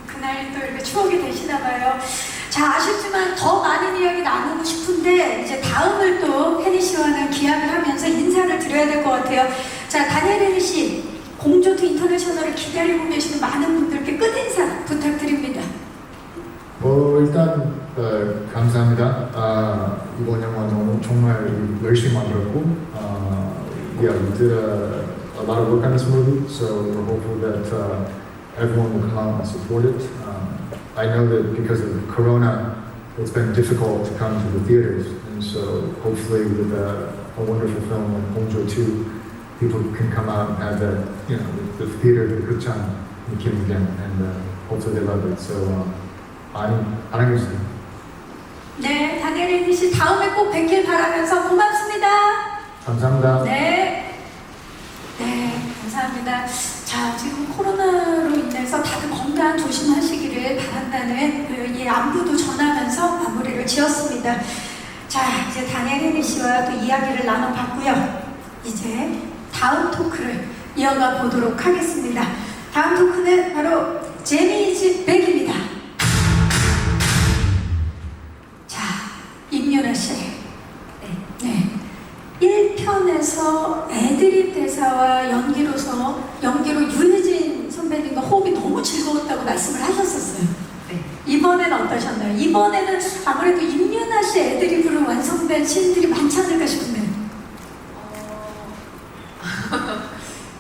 그날 또 이렇게 추억이 되시나 봐요. 자, 아쉽지만 더 많은 이야기 나누고 싶은데 이제 다음을 또 혜니 씨와는 기약을 하면서 인사를 드려야 될 것 같아요. 자, 다니엘 헤니 씨, 공조2 인터내셔널을 기다리고 계시는 많은 분들께 끝인사 부탁드립니다. 일단 감사합니다. 이번 영화 너무 정말 열심히 만들었고 yeah, we did a lot of work on this movie, so we're hopeful that everyone will come out and support it. I know that because of Corona, it's been difficult to come to the theaters, and so hopefully with a wonderful film like 공조2, people can come out and have that, you know, the theater, the 극장 느낌 again, and hopefully they love it. So 많이 사랑해주세요. 네, 다니엘 헤니 씨 다음에 꼭 뵙길 바라면서 고맙습니다. 감사합니다. 네, 감사합니다. 자, 지금 코로나로 인해서 다들 건강 조심하시기를 바란다는 이 안부도 전하면서 마무리를 지었습니다. 자, 이제 다니엘 헤니 씨와 또 이야기를 나눠봤고요. 이제 다음 토크를 이어가 보도록 하겠습니다. 다음 토크는 바로 재미이즈 백입니다. 자, 임윤아 씨. 네. 1편에서 애드립 대사와 연기로 유해진 선배님과 호흡이 너무 즐거웠다고 말씀을 하셨었어요. 네. 이번에는 어떠셨나요? 이번에는 아무래도 임윤아 씨 애드립으로 완성된 씬들이 많지 않을까 싶은데.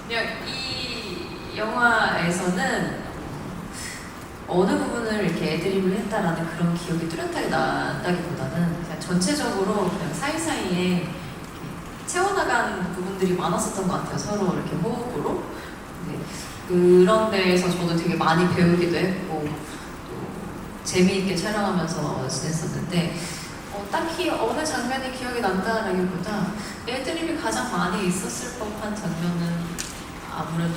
그냥 이 영화에서는 어느 부분을 이렇게 애드립을 했다라는 그런 기억이 뚜렷하게 난다기보다는 그냥 전체적으로 그냥 사이사이에 채워나간 부분들이 많았었던 것 같아요. 서로 이렇게 호흡으로. 네. 그런 데에서 저도 되게 많이 배우기도 했고 또 재미있게 촬영하면서 지냈었는데 딱히 어느 장면이 기억이 난다라기보다 애드립이 가장 많이 있었을 법한 장면은 아무래도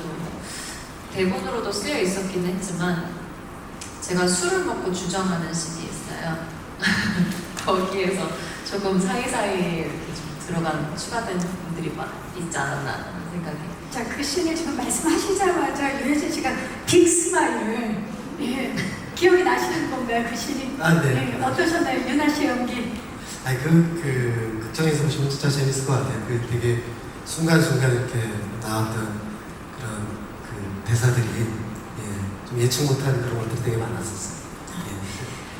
대본으로도 쓰여 있었긴 했지만 제가 술을 먹고 주정하는 씬이 있어요. 거기에서 조금 사이사이에 이렇게 좀 들어간 추가된 부분들이 있지 않았나 하는 생각이. 자, 그 씬을 지금 말씀하시자마자 유해진 씨가 빅 스마일을 기억이 나시는 건가요? 그 씬이? 네. 어떠셨나요? 윤아 씨 연기? 그 극장에서 보시면 진짜 재밌을 것 같아요. 그 되게 순간순간 이렇게 나왔던 그런 그 대사들이 좀 예측 못한 그런 것들이 되게 많았었어요.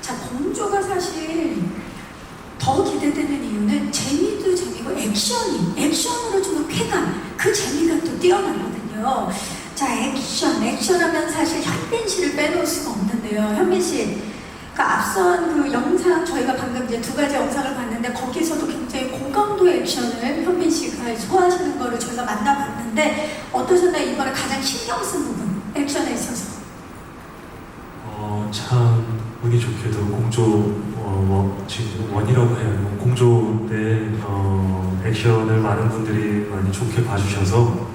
자, 공조가 사실 더 기대되는 이유는 재미도 재미고 액션으로 주는 쾌감, 그 재미가 또 뛰어나거든요. 자, 액션하면 사실 현빈 씨를 빼놓을 수가 없는데요. 현빈 씨, 그 앞선 그 영상, 저희가 방금 이제 2가지 영상을 봤는데 거기서도 굉장히 고강도의 액션을 현빈 씨가 소화하시는 거를 저희가 만나봤는데 어떠셨나요? 이번에 가장 신경 쓴 부분, 액션에 있어서. 참 운이 좋게도 공조 지금 원이라고 해요. 공조 때 액션을 많은 분들이 많이 좋게 봐주셔서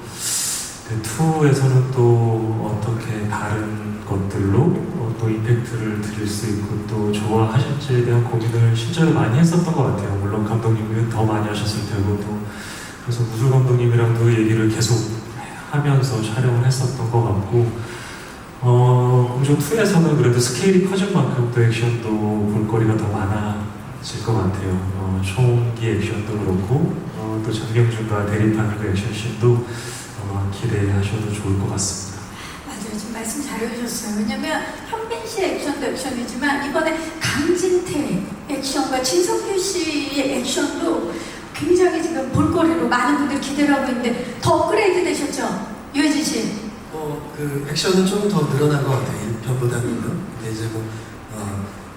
2에서는 또 어떻게 다른 것들로 또 임팩트를 드릴 수 있고 또 좋아하실지에 대한 고민을 실제로 많이 했었던 것 같아요. 물론 감독님은 더 많이 하셨을 테고 또 그래서 무술 감독님이랑도 얘기를 계속 하면서 촬영을 했었던 것 같고 공조 2에서는 그래도 스케일이 커진 만큼 또 액션도 볼거리가 더 많아질 것 같아요. 총기 액션도 그렇고 또 장명준과 대립하는 그 액션씬도 기대하셔도 좋을 것 같습니다. 맞아요. 지금 말씀 잘 해주셨어요. 왜냐면 현빈 씨의 액션도 액션이지만 이번에 강진태 액션과 진성규 씨의 액션도 굉장히 지금 볼거리로 많은 분들 기대를 하고 있는데 더 업그레이드 되셨죠? 유해진 씨. 그 액션은 좀 더 늘어난 것 같아요. 1편보다는. 근데 이제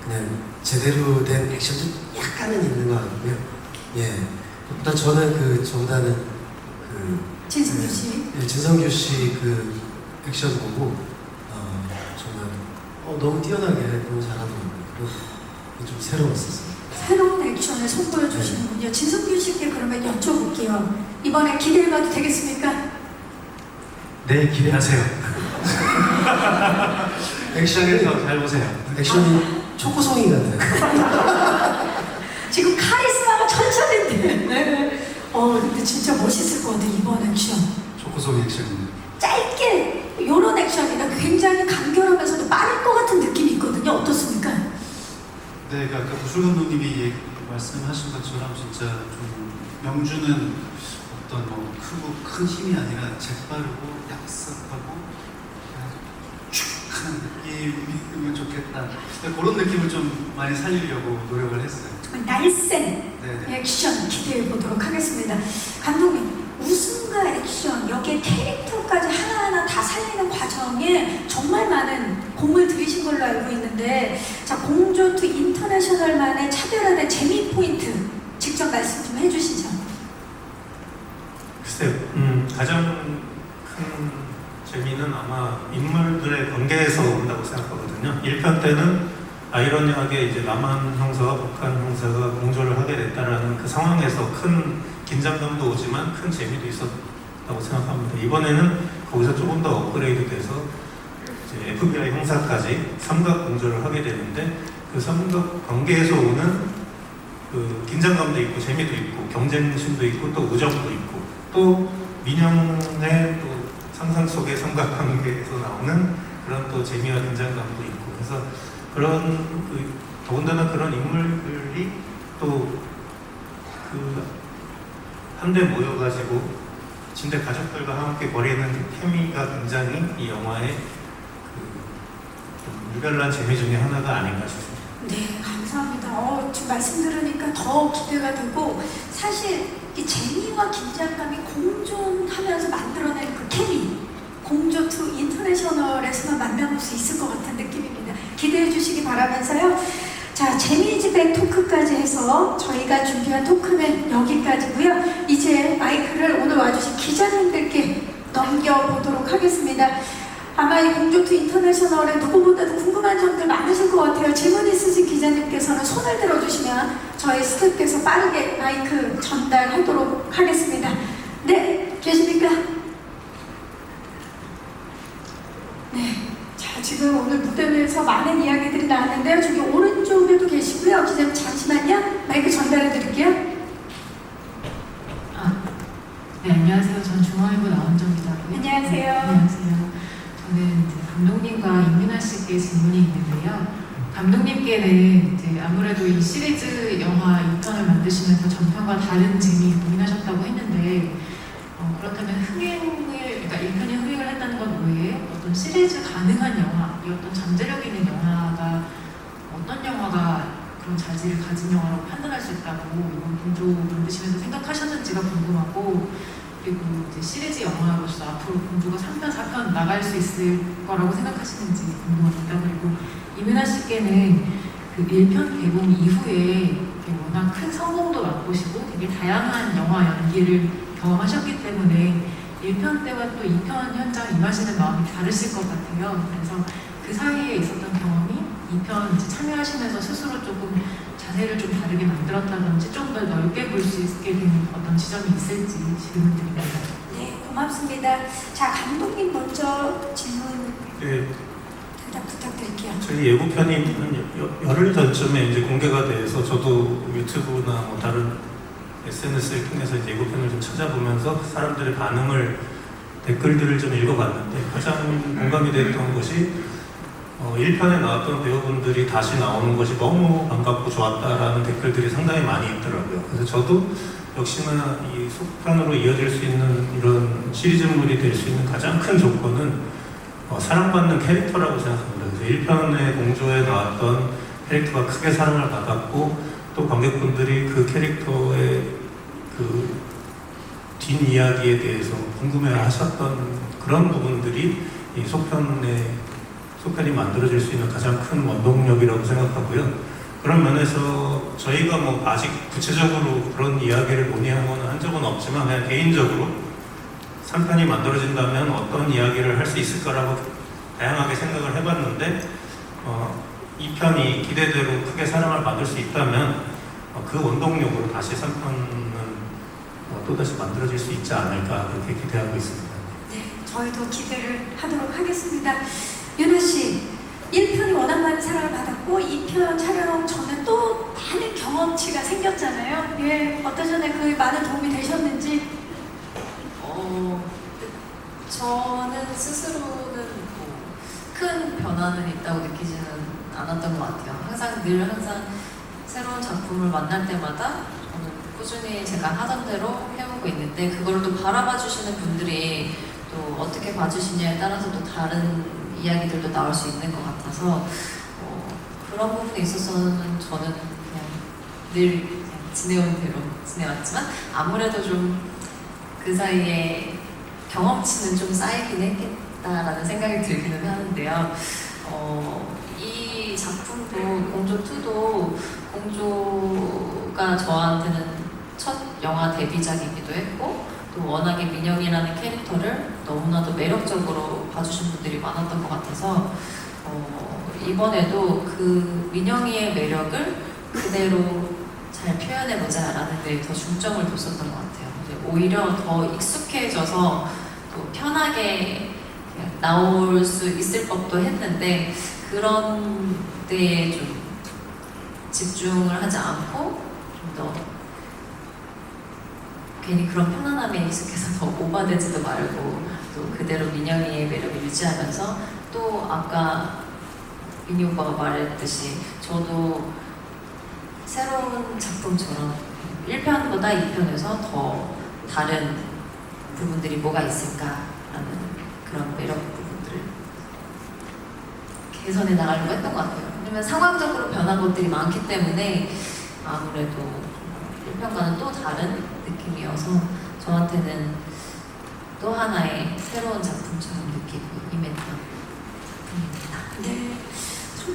그냥 제대로 된 액션도 약간은 있는 것 같고요. 예. 일단 저는 저보다는 진성규 씨. 예, 진성규 씨 그 액션 보고 정말 너무 뛰어나게 너무 잘하더라고요. 좀 새로웠었어요. 새로운 액션을 선보여 주시는군요. 진성규 씨께 그러면 여쭤볼게요. 이번에 기대해봐도 되겠습니까? 네, 기대하세요. 액션에서 잘 보세요. 액션이 초코송이 같아요. 지금 카리스마가 천천인데. 근데 진짜 멋있을 것 같아요. 이번 액션. 초코송 액션입니다. 짧게 요런 액션이나 굉장히 간결하면서도 빠를 것 같은 느낌이 있거든요. 어떻습니까? 네, 아까 구술 감독님이 말씀하신 것처럼 진짜 좀 명주는 어떤 크고 큰 힘이 아니라 재빠르고 약삭하고 쭉 하는 느낌이면 좋겠다. 그런 느낌을 좀 많이 살리려고 노력을 했어요. 날쌘 네네. 액션 기대해 보도록 하겠습니다. 감독님, 웃음과 액션, 여기에 캐릭터까지 하나하나 다 살리는 과정에 정말 많은 공을 들이신 걸로 알고 있는데, 자, 공조2 인터내셔널만의 차별화된 재미 포인트 직접 말씀 좀 해주시죠. 글쎄요, 가장 큰 재미는 아마 인물들의 관계에서 온다고 생각하거든요. 1편 때는 아이러니하게 이제 남한 형사와 북한 형사가 공조를 하게 됐다라는 그 상황에서 큰 긴장감도 오지만 큰 재미도 있었다고 생각합니다. 이번에는 거기서 조금 더 업그레이드 돼서 이제 FBI 형사까지 삼각 공조를 하게 되는데, 그 삼각 관계에서 오는 그 긴장감도 있고 재미도 있고 경쟁심도 있고 또 우정도 있고 또 민영의 또 상상 속의 삼각관계에서 나오는 그런 또 재미와 긴장감도 있고, 그래서 그런 더군다나 그런 인물들이 또 한데 모여가지고 진짜 가족들과 함께 벌이는 그 케미가 굉장히 이 영화의 좀 유별난 재미 중에 하나가 아닌가 싶습니다. 네, 감사합니다. 지금 말씀 들으니까 더 기대가 되고, 사실 이 재미와 긴장감이 공존하면서 만들어낸 그 케미, 공조2 인터내셔널에서만 만나볼 수 있을 것 같은 느낌입니다. 기대해 주시기 바라면서요. 자, 재미지배 토크까지 해서 저희가 준비한 토크는 여기까지고요. 이제 마이크를 오늘 와주신 기자님들께 넘겨보도록 하겠습니다. 아마 이 공조2 인터내셔널에 누구보다도 궁금한 점들 많으실 것 같아요. 질문 있으신 기자님께서는 손을 들어주시면 저희 스태프께서 빠르게 마이크 전달하도록 하겠습니다. 네, 계십니까? 네. 자, 지금 오늘 무대 위에서 많은 이야기들이 나왔는데요. 저기 오른쪽에도 계시고요. 기자님 잠시만요. 마이크 전달해 드릴게요. 네, 안녕하세요. 전 중앙일보 나원정입니다. 안녕하세요. 안녕하세요. 저는 이제 감독님과 임민아 씨께 질문이 있는데요. 감독님께는 이제 아무래도 이 시리즈 영화 2편을 만드시면서 전편과 다른 재미를 고민하셨다고 했는데, 그렇다면 그러니까 1편이 흥행을 했다는 것 외에 어떤 시리즈 가능한 영화, 이 어떤 잠재력 있는 영화가 어떤 영화가 그런 자질을 가진 영화라고 판단할 수 있다고 이번 공조 만드시면서 생각하셨는지가 궁금하고, 그리고 이제 시리즈 영화로서 앞으로 공조가 3편, 4편 나갈 수 있을 거라고 생각하시는지 궁금합니다. 그리고 이민아 씨께는 그 1편 개봉 이후에 워낙 큰 성공도 맛보시고 되게 다양한 영화 연기를 경험하셨기 때문에 1편 때와 또 2편 현장 임하시는 마음이 다르실 것 같아요. 그래서 그 사이에 있었던 경험이 2편 이제 참여하시면서 스스로 조금 자세를 좀 다르게 만들었다든지 좀 더 넓게 볼 수 있게 된 어떤 지점이 있을지 질문 드립니다. 네, 고맙습니다. 자, 감독님 먼저 질문 네. 대답 부탁드릴게요. 저희 예고편이 한 열흘 전쯤에 이제 공개가 돼서 저도 유튜브나 뭐 다른 SNS를 통해서 이제 예고편을 좀 찾아보면서 사람들의 반응을 댓글들을 좀 읽어봤는데 가장 공감이 됐던 것이 1편에 나왔던 배우분들이 다시 나오는 것이 너무 반갑고 좋았다라는 댓글들이 상당히 많이 있더라고요. 그래서 저도 역시나 이 속편으로 이어질 수 있는 이런 시리즈물이 될 수 있는 가장 큰 조건은 사랑받는 캐릭터라고 생각합니다. 그래서 1편의 공조에 나왔던 캐릭터가 크게 사랑을 받았고 또 관객분들이 그 캐릭터의 그 뒷이야기에 대해서 궁금해하셨던 그런 부분들이 이 속편이 만들어질 수 있는 가장 큰 원동력이라고 생각하고요. 그런 면에서 저희가 뭐 아직 구체적으로 그런 이야기를 논의하거나 한 적은 없지만 그냥 개인적으로 3편이 만들어진다면 어떤 이야기를 할 수 있을까라고 다양하게 생각을 해봤는데 2편이 기대대로 크게 사랑을 받을 수 있다면 그 원동력으로 다시 3편은 또다시 만들어질 수 있지 않을까 그렇게 기대하고 있습니다. 네, 저희도 기대를 하도록 하겠습니다. 윤아 씨, 1편이 워낙 많은 사랑을 받았고 2편 촬영 전에 또 많은 경험치가 생겼잖아요. 예, 어떠셨나요? 그 많은 도움이 되셨는지? 저는 스스로는 큰 변화는 있다고 느끼지는 않았던 것 같아요. 항상 새로운 작품을 만날 때마다 저는 꾸준히 제가 하던 대로 해오고 있는데 그걸 또 바라봐 주시는 분들이 또 어떻게 봐주시냐에 따라서 또 다른 이야기들도 나올 수 있는 것 같아서 그런 부분에 있어서는 저는 그냥 늘 그냥 지내온 대로 지내왔지만 아무래도 좀 그 사이에 경험치는 좀 쌓이긴 했겠다라는 생각이 들기는 하는데요. 이 작품도 공조2도 공조가 저한테는 첫 영화 데뷔작이기도 했고 또 워낙에 민영이라는 캐릭터를 너무나도 매력적으로 봐주신 분들이 많았던 것 같아서 이번에도 그 민영이의 매력을 그대로 잘 표현해보자라는 데 더 중점을 뒀었던 것 같아요. 오히려 더 익숙해져서 또 편하게 나올 수 있을 법도 했는데 그런 데에 좀 집중을 하지 않고 좀 더 괜히 그런 편안함에 익숙해서 더 오버되지도 말고 또 그대로 민영이의 매력을 유지하면서 또 아까 민희 오빠가 말했듯이 저도 새로운 작품처럼 1편보다 2편에서 더 다른 부분들이 뭐가 있을까라는 그런 매력 부분들을 개선해 나가려고 했던 것 같아요. 왜냐면 상황적으로 변한 것들이 많기 때문에 아무래도 1편과는 또 다른 느낌이어서 저한테는 또 하나의 새로운 작품처럼 느끼고 임했던 작품입니다. 네.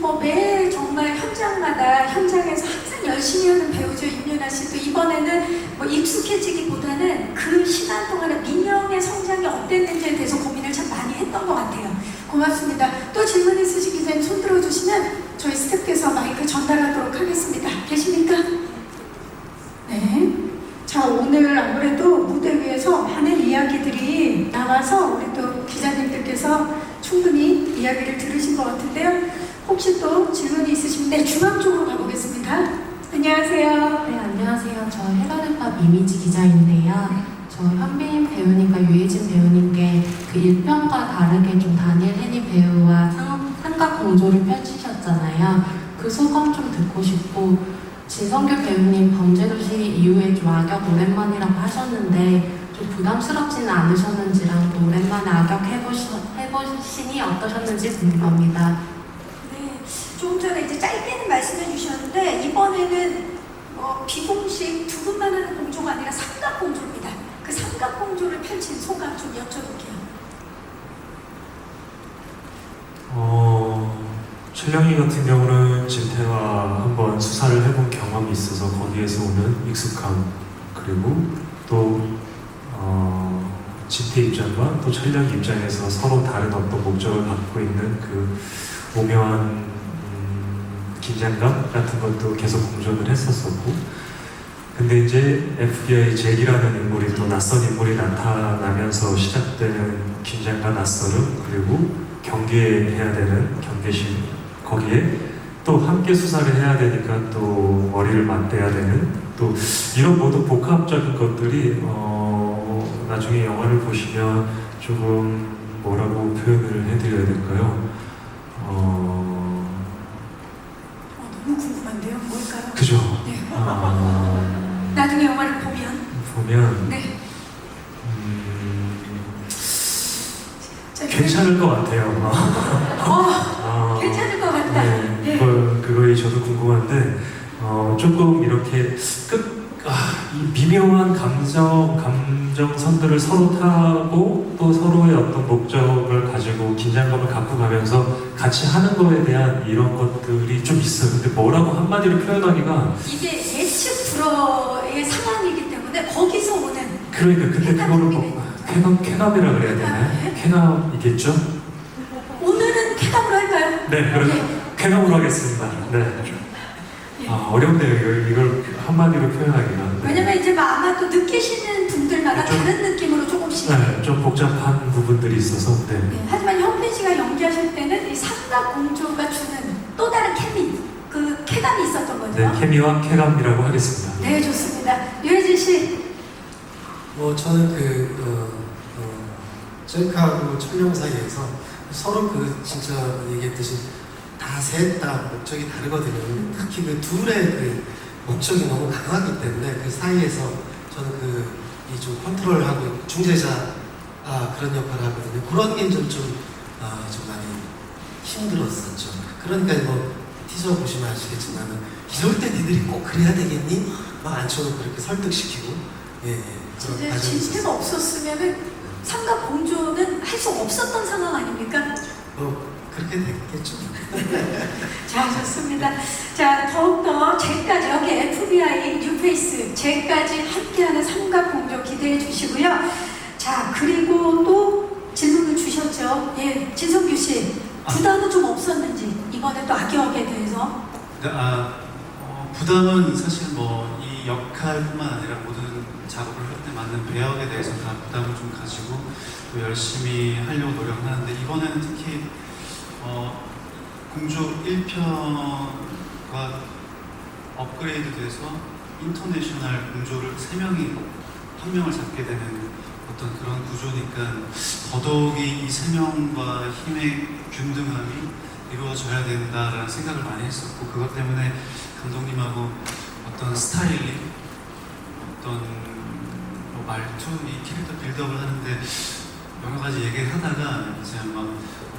뭐 매일 정말 현장에서 항상 열심히 하는 배우죠. 임윤아 씨도 이번에는 뭐 익숙해지기보다는 그 시간 동안에 민영의 성장이 어땠는지에 대해서 고민을 참 많이 했던 것 같아요. 고맙습니다. 또 질문 있으신 기자님 손 들어주시면 저희 스태프께서 마이크 전달하도록 하겠습니다. 계십니까? 네. 자, 오늘 아무래도 무대 위에서 많은 이야기들이 나와서 우리 또 기자님들께서 충분히 이야기를 들으신 것 같은데요. 혹시 또 질문이 있으시면 네, 중앙 쪽으로 가보겠습니다. 안녕하세요. 네, 안녕하세요. 저 해가는밥 이미지 기자인데요. 저 현빈 배우님과 유해진 배우님께 그 1편과 다르게 좀 다니엘 해니 배우와 삼각 공조를 펼치셨잖아요. 그 소감 좀 듣고 싶고 진성규 배우님 범죄도시 이후에 좀 악역 오랜만이라고 하셨는데 좀 부담스럽지는 않으셨는지랑 또 오랜만에 악역 해보시니 어떠셨는지 궁금합니다. 조금 전에 이제 짧게는 말씀해 주셨는데 이번에는 비공식 두 분만 하는 공조가 아니라 삼각 공조입니다. 그 삼각 공조를 펼친 소감 좀 여쭤볼게요. 최령이 같은 경우는 진태와 한번 수사를 해본 경험이 있어서 거기에서 오는 익숙함 그리고 또 진태 입장과 또 최령이 입장에서 서로 다른 어떤 목적을 갖고 있는 그 오묘한 긴장감 같은 것도 계속 공존을 했었었고 근데 이제 FBI 잭이라는 인물이 또 낯선 인물이 나타나면서 시작되는 긴장과 낯설음 그리고 경계해야 되는 경계심 거기에 또 함께 수사를 해야 되니까 또 머리를 맞대야 되는 또 이런 모든 복합적인 것들이 나중에 영화를 보시면 조금 뭐라고 표현을 해드려야 될까요? 너무 궁금한데요. 뭘까요? 그죠? 네. 나중에 영화를 보면 네. 괜찮을 것 같아요. 괜찮을 것 같다. 네, 그거에 저도 궁금한데 조금 이렇게 이 미묘한 감정선들을 서로 타고 또 서로의 어떤 목적을 가지고 긴장감을 갖고 가면서 같이 하는 거에 대한 이런 것들이 좀 있어요. 근데 뭐라고 한마디로 표현하기가 이게 예측 불허의 상황이기 때문에 거기서 오는 그러니까 근데 그거를 뭐 쾌감이라 그래야 되나요? 쾌감이겠죠? 오늘은 쾌감으로 할까요? 네, 그럼 쾌감으로 하겠습니다. 네. 어렵네요. 이걸 한마디로 표현하기가. 왜냐면 이제 아마 또 느끼시는 분들마다 다른 느낌으로 조금씩. 네, 좀 복잡한 부분들이 있어서. 네. 하지만 현빈 씨가 연기하실 때는 이 삼각공조가 주는 또 다른 케미, 그 쾌감이 있었던 거죠. 네, 케미와 쾌감이라고 하겠습니다. 네, 좋습니다. 유해진 씨. 저는 셀카하고 촬영 사이에서 서로 진짜 얘기했듯이 셋 다 목적이 다르거든요. 특히 그 둘의 그 목적이 너무 강하기 때문에 그 사이에서 저는 이 좀 컨트롤하고 중재자 그런 역할을 하거든요. 그런 게 좀 많이 힘들었었죠. 그러니까 티저 보시면 아시겠지만 이럴 때 니들이 꼭 그래야 되겠니? 막 앉혀놓고 그렇게 설득시키고 진짜 진태가 없었으면은 삼각공조는 할 수 없었던 상황 아닙니까? 그렇게 됐겠죠. 자, 좋습니다. 자, 더욱더 쟤까지 여기 FBI 뉴페이스 쟤까지 함께하는 삼각공조 기대해 주시고요. 자, 그리고 또 질문을 주셨죠. 예, 진성규 씨 부담은 좀 없었는지 이번에 또 악역에 대해서. 부담은 사실 이 역할뿐만 아니라 모든 작업을 할 때 맞는 배역에 대해서 다 부담을 좀 가지고 또 열심히 하려고 노력하는데 이번에는 특히 공조 1편과 업그레이드 돼서 인터내셔널 공조를 3명이 한 명을 잡게 되는 어떤 그런 구조니까 더더욱이 이 3명과 힘의 균등함이 이루어져야 된다라는 생각을 많이 했었고 그것 때문에 감독님하고 어떤 스타일링, 어떤 말투, 이 캐릭터 빌드업을 하는데 여러 가지 얘기를 하다가 이제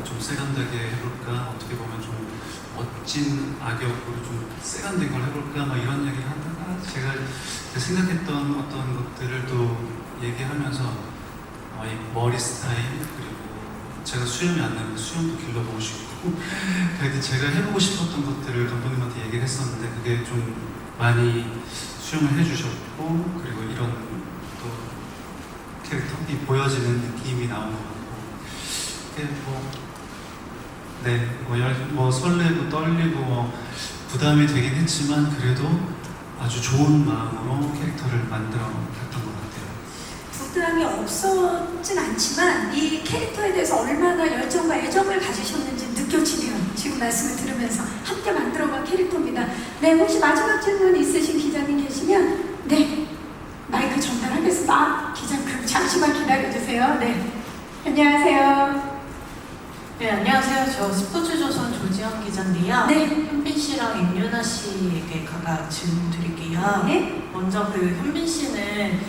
좀 세련되게 해볼까, 어떻게 보면 좀 멋진 악역으로 좀 세련된 걸 해볼까, 이런 얘기를 하다가 제가 생각했던 어떤 것들을 또 얘기하면서 이 머리 스타일, 그리고 제가 수염이 안 나는데 수염도 길러보고 싶고 그래도 제가 해보고 싶었던 것들을 감독님한테 얘기를 했었는데 그게 좀 많이 수용을 해주셨고 그리고 이런 또 캐릭터이 보여지는 느낌이 나온 것 같고 설레고 떨리고 부담이 되긴 했지만 그래도 아주 좋은 마음으로 캐릭터를 만들어 갔던 것 같아요. 부담이 없었진 않지만 이 캐릭터에 대해서 얼마나 열정과 애정을 가지셨는지 느껴지네요. 지금 말씀을 들으면서 함께 만들어간 캐릭터입니다. 네, 혹시 마지막 질문 있으신 기자님 계시면 네, 마이크 전달하겠습니다. 기자님 그럼 잠시만 기다려주세요. 네, 안녕하세요. 네, 안녕하세요. 저 스포츠조선 조지현 기자인데요. 네. 현빈 씨랑 임윤아 씨에게 각각 질문 드릴게요. 네. 먼저 현빈 씨는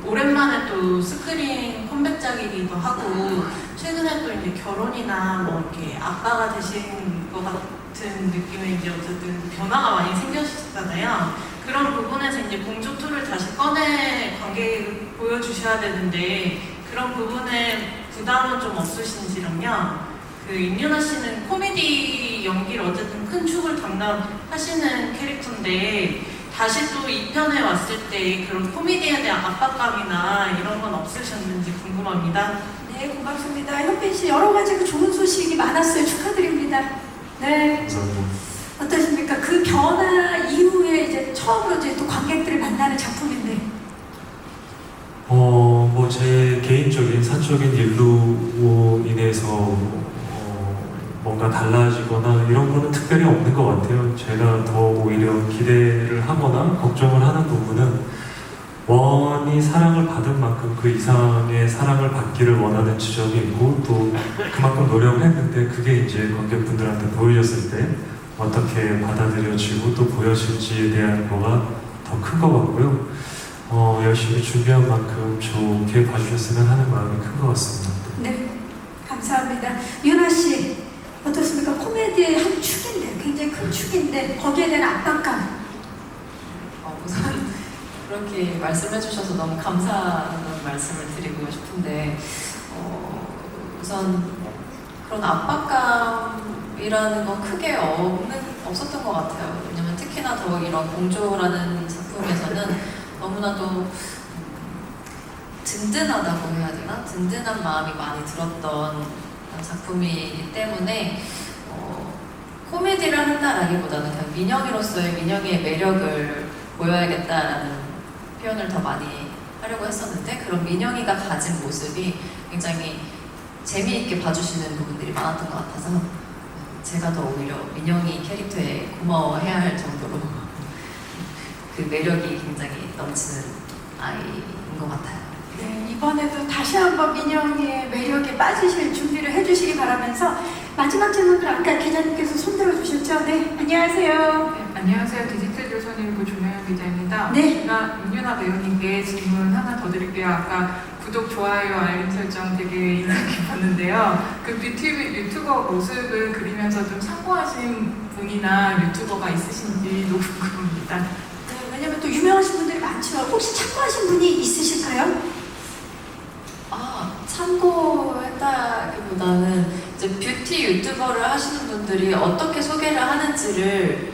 오랜만에 또 스크린 컴백작이기도 하고 최근에 또 이제 결혼이나 이렇게 아빠가 되신 것 같은 느낌의 이제 어쨌든 변화가 많이 생겼잖아요. 그런 부분에서 이제 공조2를 다시 꺼내 관객을 보여주셔야 되는데 그런 부분에 부담은 좀 없으신지랑요. 임윤아 씨는 코미디 연기를 어쨌든 큰 축을 담당하시는 캐릭터인데 다시 또 2편에 왔을 때 그런 코미디에 대한 압박감이나 이런 건 없으셨는지 궁금합니다. 네, 고맙습니다. 현빈 씨 여러 가지 좋은 소식이 많았어요. 축하드립니다. 네. 감사합니다. 어떠십니까? 그 변화 이후에 이제 처음으로 이제 또 관객들을 만나는 작품인데. 제 개인적인 사적인 일로 인해서 뭔가 달라지거나 이런 거는 특별히 없는 것 같아요. 제가 더 오히려 기대를 하거나 걱정을 하는 부분은 원이 사랑을 받은 만큼 그 이상의 사랑을 받기를 원하는 지점이 있고 또 그만큼 노력을 했는데 그게 이제 관객분들한테 보여졌을 때 어떻게 받아들여지고 또 보여질지에 대한 거가 더 큰 것 같고요. 열심히 준비한 만큼 좋게 봐주셨으면 하는 마음이 큰 것 같습니다. 네, 감사합니다. 유나 씨 어떻습니까? 코미디의 한 축인데 굉장히 큰 축인데 거기에 대한 압박감. 우선 그렇게 말씀해 주셔서 너무 감사하다는 말씀을 드리고 싶은데 우선 그런 압박감이라는 건 크게 없었던 것 같아요. 왜냐면 특히나 더 이런 공조라는 작품에서는 너무나도 든든하다고 해야 되나? 든든한 마음이 많이 들었던 작품이기 때문에 코미디를 한다라기보다는 그냥 민영이로서의 민영이의 매력을 보여야겠다라는 표현을 더 많이 하려고 했었는데 그런 민영이가 가진 모습이 굉장히 재미있게 봐주시는 부분들이 많았던 것 같아서 제가 더 오히려 민영이 캐릭터에 고마워해야 할 정도로 그 매력이 굉장히 넘치는 아이인 것 같아요. 네, 이번에도 다시 한번 민영이의 매력에 빠지실 준비를 해주시기 바라면서 마지막 질문들 아까 기자님께서 손들어 주셨죠? 네, 안녕하세요. 네, 안녕하세요. 디지털조선일보 조명현 기자입니다. 네. 제가 임윤아 배우님께 질문 하나 더 드릴게요. 아까 구독, 좋아요, 알림 설정 되게 인상 깊었는데요. 그 뷰티 유튜버 모습을 그리면서 좀 참고하신 분이나 유튜버가 있으신지도 궁금합니다. 네, 왜냐면 또 유명하신 분들이 많죠. 혹시 참고하신 분이 있으실까요? 참고했다기보다는 이제 뷰티 유튜버를 하시는 분들이 어떻게 소개를 하는지를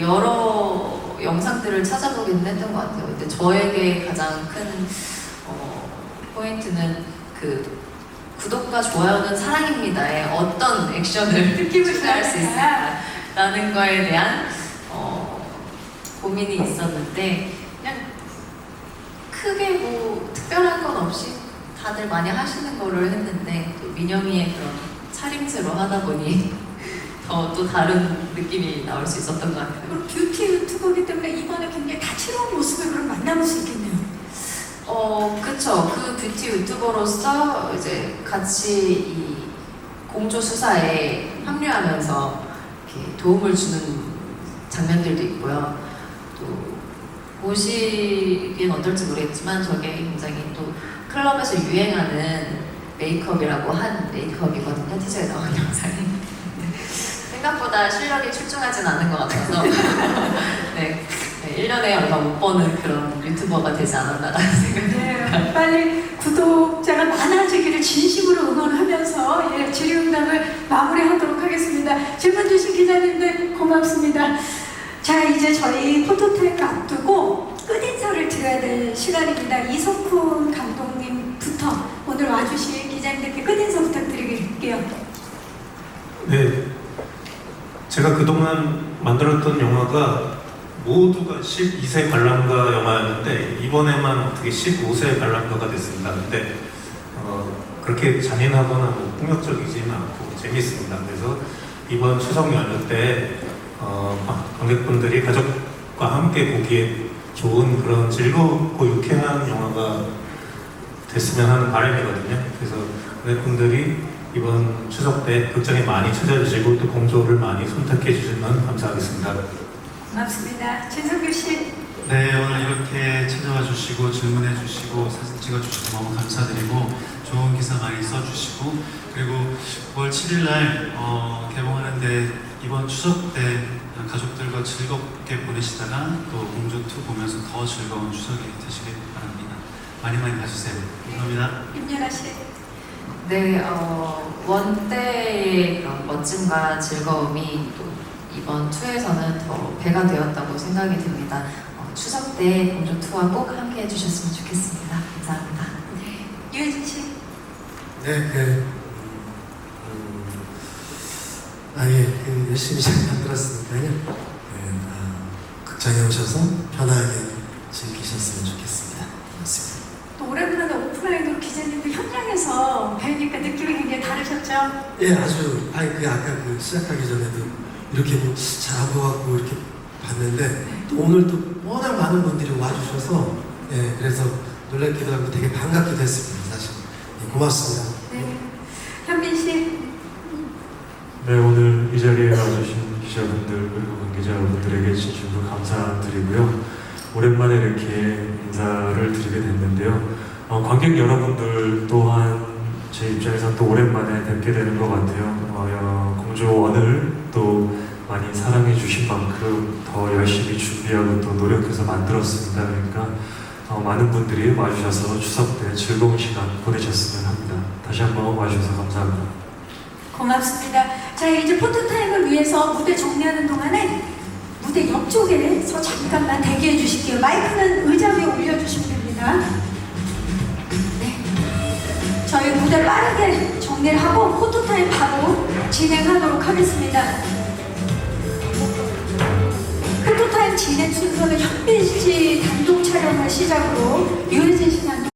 여러 영상들을 찾아보기는 했던 것 같아요. 근데 저에게 가장 큰 포인트는 그 구독과 좋아요는 사랑입니다의 어떤 액션을 추가할 수 있을까라는 거에 대한 고민이 있었는데 그냥 크게 뭐 특별한 건 없이 다들 많이 하시는 거를 했는데 또 민영이의 그런 차림새로 하다 보니 또 다른 느낌이 나올 수 있었던 것 같아요. 그럼 뷰티 유튜버이기 때문에 이번에 굉장히 다채로운 모습을 그럼 만나볼 수 있겠네요. 그쵸. 그 뷰티 유튜버로서 이제 같이 이 공조 수사에 합류하면서 이렇게 도움을 주는 장면들도 있고요. 또 보시기엔 어떨지 모르겠지만 저게 굉장히 또 클럽에서 유행하는 메이크업이라고 한 메이크업이거든요. 티저에 나온 영상이. 생각보다 실력이 출중하진 않은 것 같아서 네, 1년에 얼마 못 버는 그런 유튜버가 되지 않았나라는 생각이 듭니다. 네, 빨리 구독자가 많아지기를 진심으로 응원하면서 질의응답을 마무리하도록 하겠습니다. 질문 주신 기자님들 고맙습니다. 자, 이제 저희 포토타임 앞두고 끝인사를 드려야 될 시간입니다. 이석훈 감독님부터 오늘 와주신 기자님들께 끝인사 부탁드릴게요. 네, 제가 그동안 만들었던 영화가 모두가 12세 관람가 영화였는데 이번에만 어떻게 15세 관람가가 됐습니다. 근데 그렇게 잔인하거나 뭐 폭력적이지는 않고 재밌습니다. 그래서 이번 추석 연휴 때 관객분들이 가족과 함께 보기에 좋은 그런 즐겁고 유쾌한 영화가 됐으면 하는 바람이거든요. 그래서 관객분들이 이번 추석 때 극장에 많이 찾아주시고 또 공조를 많이 선택해 주시면 감사하겠습니다. 고맙습니다. 최석규 씨. 네, 오늘 이렇게 찾아와 주시고 질문해 주시고 사진 찍어 주셔서 너무 감사드리고 좋은 기사 많이 써주시고 그리고 9월 7일 날 개봉하는데 이번 추석 때 가족들과 즐겁게 보내시다가 또 공조2 보면서 더 즐거운 추석이 되시길 바랍니다. 많이 많이 봐주세요. 감사합니다. 임연아 씨. 네, 원때의 그런 멋짐과 즐거움이 또 이번 2에서는 더 배가 되었다고 생각이 듭니다. 추석 때 공조2와 꼭 함께 해주셨으면 좋겠습니다. 감사합니다. 네, 유혜진 씨. 네, 열심히 잘 만들었으니까요. 네, 극장에 오셔서 편하게 즐기셨으면 좋겠습니다. 고맙습니다. 또 오랜만에 오프라인으로 기자님들 현장에서 뵈니까 느낌이 굉장히 다르셨죠? 예, 아주 아까 시작하기 전에도 이렇게 잘한 것 같고 이렇게 봤는데 또 오늘 또 워낙 많은 분들이 와주셔서 예, 그래서 놀랍기도 하고 되게 반갑기도 했습니다. 사실. 예, 고맙습니다. 네. 현민 씨. 네, 오늘 이 자리에 와주신 기자분들 그리고 관계자분들에게 진심으로 감사드리고요. 오랜만에 이렇게 인사를 드리게 됐는데요. 관객 여러분들 또한 제 입장에서 또 오랜만에 뵙게 되는 것 같아요. 공조1을 또 많이 사랑해 주신 만큼 더 열심히 준비하고 또 노력해서 만들었습니다. 그러니까 많은 분들이 와주셔서 추석 때 즐거운 시간 보내셨으면 합니다. 다시 한번 와주셔서 감사합니다. 고맙습니다. 자, 이제 포토타임을 위해서 무대 정리하는 동안에 무대 옆쪽에서 잠깐만 대기해 주실게요. 마이크는 의자 위에 올려주시면 됩니다. 네. 저희 무대 빠르게 정리를 하고 포토타임 바로 진행하도록 하겠습니다. 포토타임 진행 순서는 현빈 씨 단독 촬영을 시작으로 유해진 씨 단독